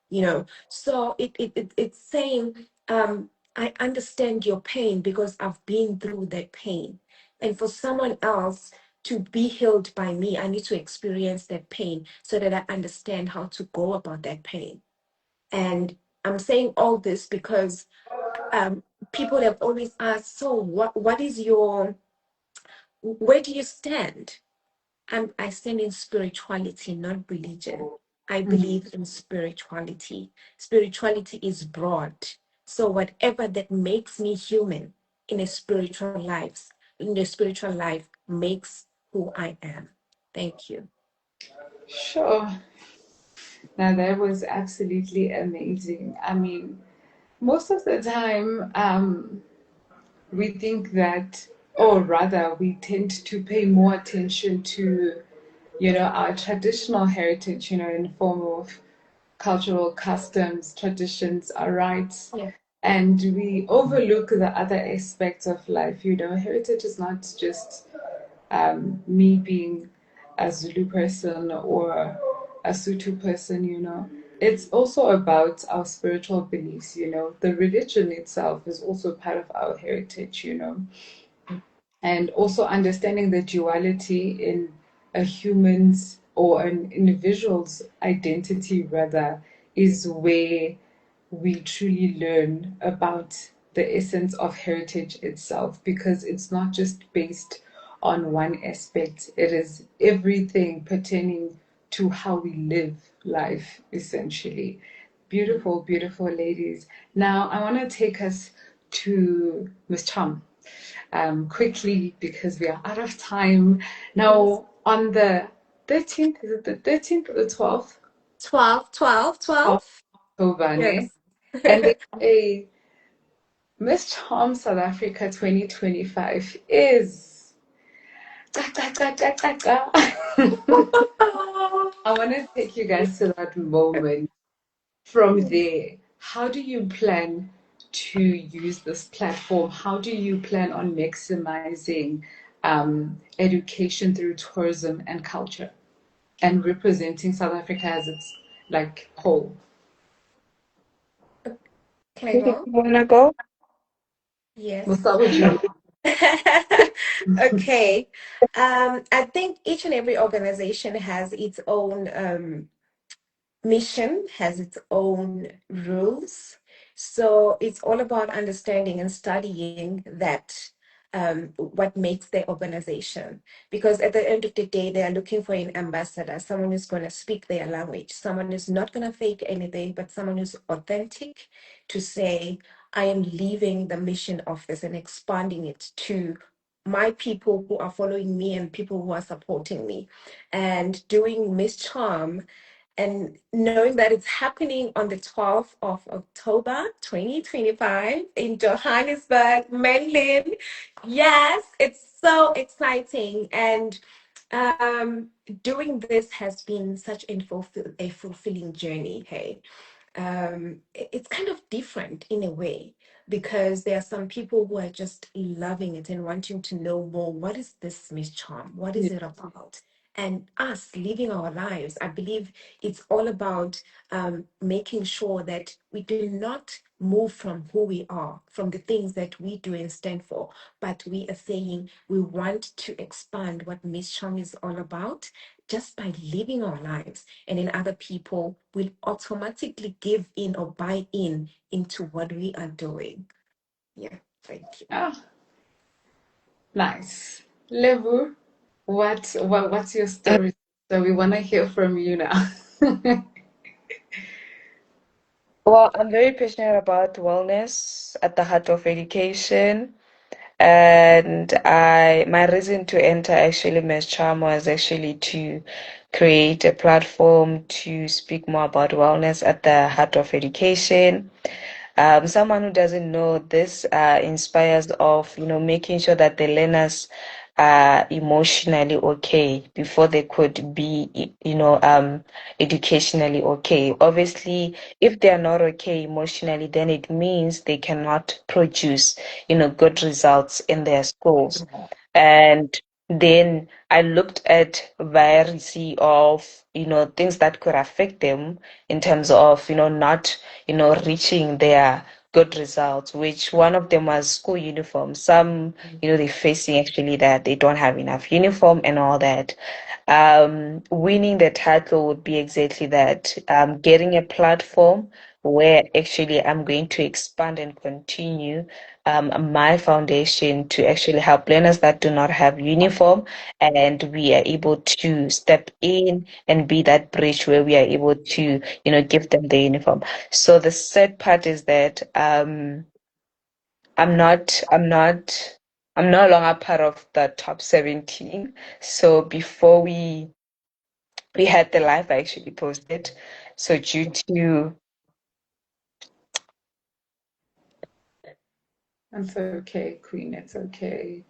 Speaker 3: So it's saying, I understand your pain because I've been through that pain. And for someone else to be healed by me, I need to experience that pain so that I understand how to go about that pain. And I'm saying all this because people have always asked, so what is your, where do you stand? I stand in spirituality, not religion. I
Speaker 1: Mhm.
Speaker 3: believe in spirituality. Spirituality is broad. So whatever that makes me human in a spiritual life makes who I am. Thank you.
Speaker 1: Sure. Now that was absolutely amazing. I mean, most of the time, we think that, or rather, we tend to pay more attention to, our traditional heritage, in the form of cultural customs, traditions, our rights,
Speaker 3: Yeah.
Speaker 1: and we overlook the other aspects of life. Heritage is not just me being a Zulu person or a Sutu person, It's also about our spiritual beliefs. The religion itself is also part of our heritage. And also understanding the duality in a human's or an individual's identity, rather, is where we truly learn about the essence of heritage itself, because it's not just based on one aspect, it is everything pertaining to how we live life, essentially. Beautiful, beautiful ladies. Now, I want to take us to Miss Tom quickly because we are out of time.
Speaker 3: Yes.
Speaker 1: Now, on the 13th, is it the 13th or the 12th
Speaker 3: 12, 12,
Speaker 1: of
Speaker 3: 12.
Speaker 1: October, ne?
Speaker 3: Yes.
Speaker 1: And there's a Miss Charm South Africa 2025 is. I want to take you guys to that moment. From there, how do you plan to use this platform? How do you plan on maximizing education through tourism and culture and representing South Africa as its like whole?
Speaker 3: Can I
Speaker 2: You
Speaker 3: go?
Speaker 2: wanna go?
Speaker 1: We'll
Speaker 3: Yes.
Speaker 1: start with you.
Speaker 3: Okay. I think each and every organization has its own mission, has its own rules. So it's all about understanding and studying that, what makes their organization. Because at the end of the day, they are looking for an ambassador, someone who's going to speak their language, someone who's not going to fake anything, but someone who's authentic to say, I am leaving the mission of this and expanding it to my people who are following me and people who are supporting me. And doing Miss Charm and knowing that it's happening on the 12th of October 2025 in Johannesburg, Mainland. Yes, it's so exciting. And um, doing this has been such a fulfilling journey. Hey, it's kind of different in a way because there are some people who are just loving it and wanting to know more. What is this Miss Charm? What
Speaker 1: Yeah.
Speaker 3: is it about? And us living our lives, I believe it's all about making sure that we do not move from who we are, from the things that we do and stand for, but we are saying we want to expand what Miss Chong is all about just by living our lives. And then other people will automatically give in or buy in into what we are doing. Yeah, thank you.
Speaker 1: Ah, nice. Levu, what's your story? So we want to hear from you now.
Speaker 2: Well, I'm very passionate about wellness at the heart of education. And my reason to enter actually Miss Charm was actually to create a platform to speak more about wellness at the heart of education. Someone who doesn't know this inspires of, making sure that the learners are emotionally okay before they could be, educationally okay. Obviously, if they are not okay emotionally, then it means they cannot produce, good results in their schools. And then I looked at variety of, things that could affect them in terms of, not, reaching their good results, which one of them was school uniform. Some, they're facing actually that they don't have enough uniform and all that. Winning the title would be exactly that, getting a platform where actually I'm going to expand and continue my foundation to actually help learners that do not have uniform, and we are able to step in and be that bridge where we are able to, give them the uniform. So the sad part is that I'm not, I'm not, I'm no longer part of the top 17. So before we had the live, I actually posted. So due to
Speaker 1: It's okay, Queen. It's okay.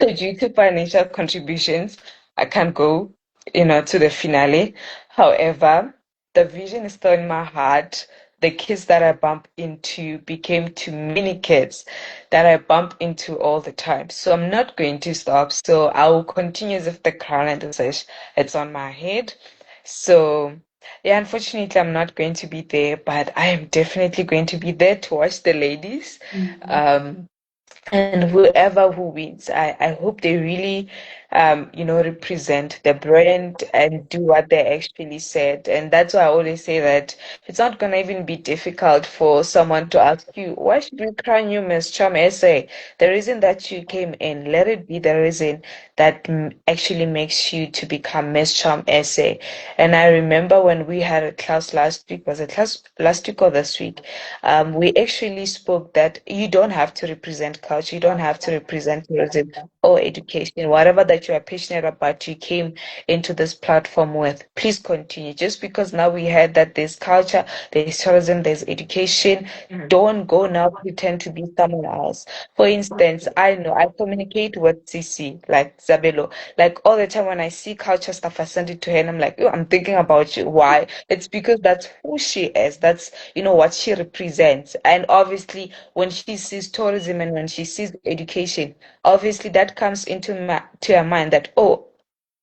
Speaker 2: So due to financial contributions, I can't go, to the finale. However, the vision is still in my heart. The kids that I bump into became too many kids that I bump into all the time. So I'm not going to stop. So I will continue as if the crown and the sash it's on my head. So yeah, unfortunately, I'm not going to be there, but I am definitely going to be there to watch the ladies.
Speaker 1: Mm.
Speaker 2: Um, and whoever who wins, I hope they really represent the brand and do what they actually said. And that's why I always say that it's not gonna even be difficult for someone to ask you, why should we crown you Miss Charm essay? The reason that you came in, let it be the reason that actually makes you to become Miss Charm essay. And I remember when we had a class last week, was it class last week or this week? We actually spoke that you don't have to represent culture, you don't have to represent tourism or education, whatever that you are passionate about, you came into this platform with. Please continue. Just because now we heard that there's culture, there's tourism, there's education, don't go now pretend to be someone else. For instance, I know I communicate with CC, like Zabelo, like all the time when I see culture stuff, I send it to her and I'm like, oh, I'm thinking about you. Why? It's because that's who she is. That's what she represents. And obviously, when she sees tourism and when she sees education, obviously that comes into to her mind that, oh,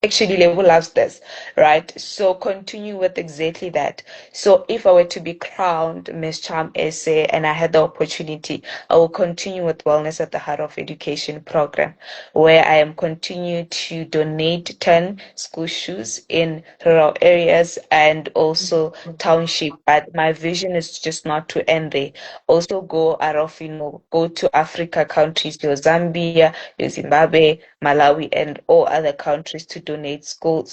Speaker 2: actually Level loves this, right? So continue with exactly that. So if I were to be crowned Miss Charm SA and I had the opportunity, I will continue with Wellness at the Heart of Education program, where I am continue to donate 10 school shoes in rural areas and also township. But my vision is just not to end there. Also go out of, go to Africa countries, your Zambia, your Zimbabwe, Malawi, and all other countries to donate school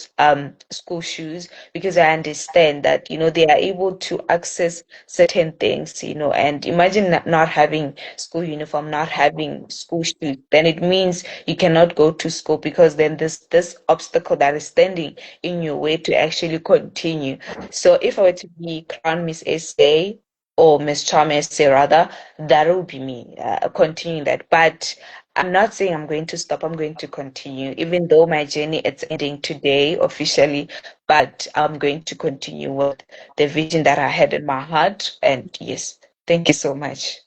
Speaker 2: shoes, because I understand that they are able to access certain things, and imagine not having school uniform, not having school shoes, then it means you cannot go to school, because then this obstacle that is standing in your way to actually continue. So if I were to be crowned Miss SA or Miss Charm SA rather, that will be me continuing that. But I'm not saying I'm going to stop. I'm going to continue, even though my journey is ending today officially. But I'm going to continue with the vision that I had in my heart. And yes, thank you so much.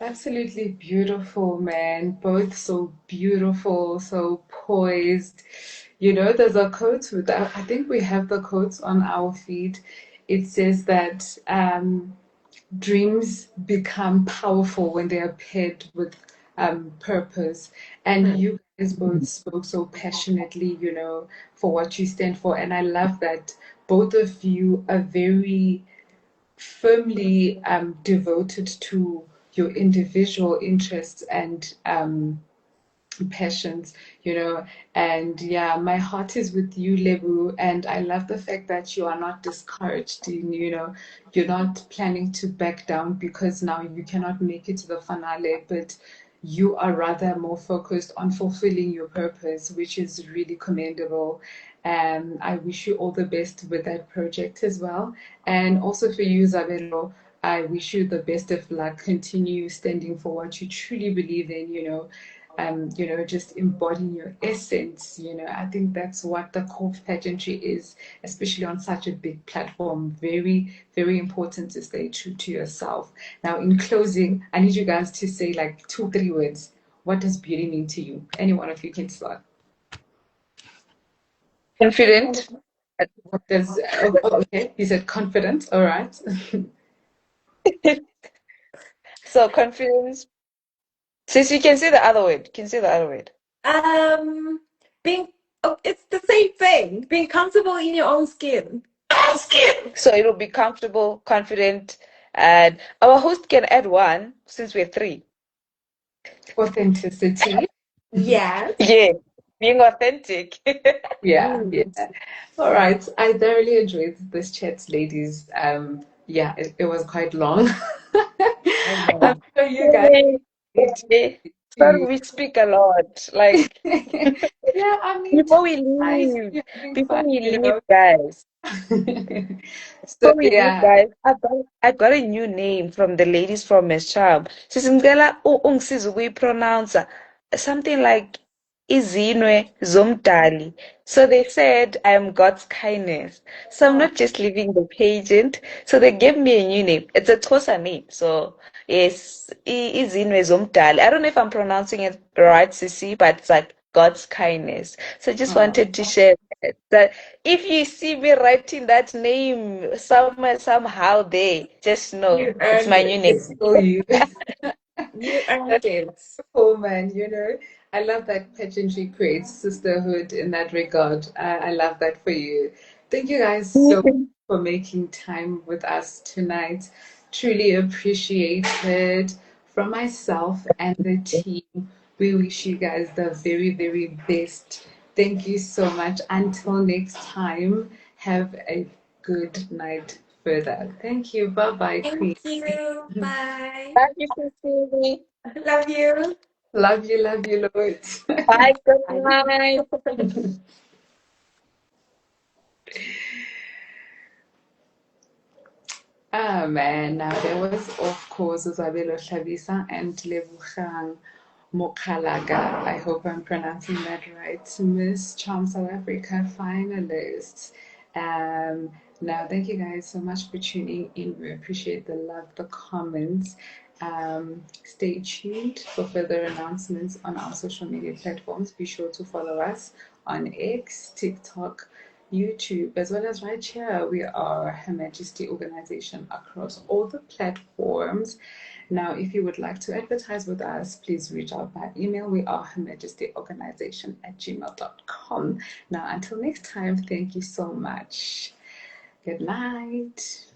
Speaker 1: Absolutely beautiful, man. Both so beautiful, so poised. There's a quote with I think we have the quotes on our feed. It says that dreams become powerful when they are paired with purpose. And you guys both spoke so passionately, for what you stand for. And I love that both of you are very firmly devoted to your individual interests and passions, and yeah, my heart is with you, Lebu, and I love the fact that you are not discouraged. You're not planning to back down because now you cannot make it to the finale, but you are rather more focused on fulfilling your purpose, which is really commendable. And I wish you all the best with that project as well. And also for you, Zabelo, I wish you the best of luck. Continue standing for what you truly believe in, just embodying your essence. I think that's what the core of pageantry is, especially on such a big platform. Very, very important to stay true to yourself. Now, in closing, I need you guys to say like 2, 3 words. What does beauty mean to you? Any one of you can start.
Speaker 2: Confident.
Speaker 1: What does, okay, you said confident. All right.
Speaker 2: So confidence. Since you can say the other word, can say the other word.
Speaker 3: Um, being Oh, it's the same thing. Being comfortable in your own skin.
Speaker 2: So it'll be comfortable, confident, and our host can add one since we're three.
Speaker 1: Authenticity.
Speaker 3: Yes.
Speaker 2: Yeah, being authentic.
Speaker 1: Yeah, yeah.
Speaker 3: Mm.
Speaker 1: All right. I thoroughly enjoyed this chat, ladies. Yeah, it was quite long.
Speaker 2: I
Speaker 1: I'm
Speaker 2: know.
Speaker 1: sure you guys
Speaker 2: Yay.
Speaker 1: did
Speaker 2: Okay. Sorry,
Speaker 1: too.
Speaker 2: we speak a lot. Like
Speaker 1: Yeah, I mean,
Speaker 2: before we
Speaker 1: nice to
Speaker 2: leave,
Speaker 1: be having
Speaker 2: before
Speaker 1: fun,
Speaker 2: we
Speaker 1: you
Speaker 2: leave,
Speaker 1: know.
Speaker 2: guys.
Speaker 1: So
Speaker 2: Before we leave,
Speaker 1: yeah.
Speaker 2: guys, I got a new name from the ladies from Miss Charm. Sisingela ungisiza ukuyipronounce something like Izinwe Zomdali. So they said I am God's kindness. So I'm
Speaker 1: Oh,
Speaker 2: not just leaving the pageant. So they gave me a new name. It's a Xhosa name. So yes, Izinwe Zomdali. I don't know if I'm pronouncing it right, Sissy, but it's like God's kindness. So I just
Speaker 1: oh,
Speaker 2: wanted to share that if you see me writing that name somewhere, somehow there, just know
Speaker 3: You
Speaker 2: it's
Speaker 3: earned
Speaker 2: my new
Speaker 3: it.
Speaker 2: name.
Speaker 1: it's still you.
Speaker 3: You earned it.
Speaker 1: Oh man, you know, I love that pageantry creates sisterhood in that regard. I love that for you. Thank you guys so much for making time with us tonight. Truly appreciate it. From myself and the team, we wish you guys the very, very best. Thank you so much. Until next time, have a good night further. Thank you. Bye bye,
Speaker 3: Thank
Speaker 1: Queen.
Speaker 3: you. Bye.
Speaker 2: Thank you, Cecilia.
Speaker 3: Love you.
Speaker 1: Love you, loads.
Speaker 2: Bye, good night.
Speaker 3: Bye.
Speaker 1: Ah man, now there was of course Isabelo Shabisa and Lebuchang Mokalaga. I hope I'm pronouncing that right. Miss Charm South Africa finalists. Now thank you guys so much for tuning in. We appreciate the love, the comments. Stay tuned for further announcements on our social media platforms. Be sure to follow us on X, TikTok, YouTube, as well as right here. We are Her Majesty organization across all the platforms. Now, if you would like to advertise with us, please reach out by email. We are Her Majesty organization at gmail.com. Now, until next time, thank you so much. Good night.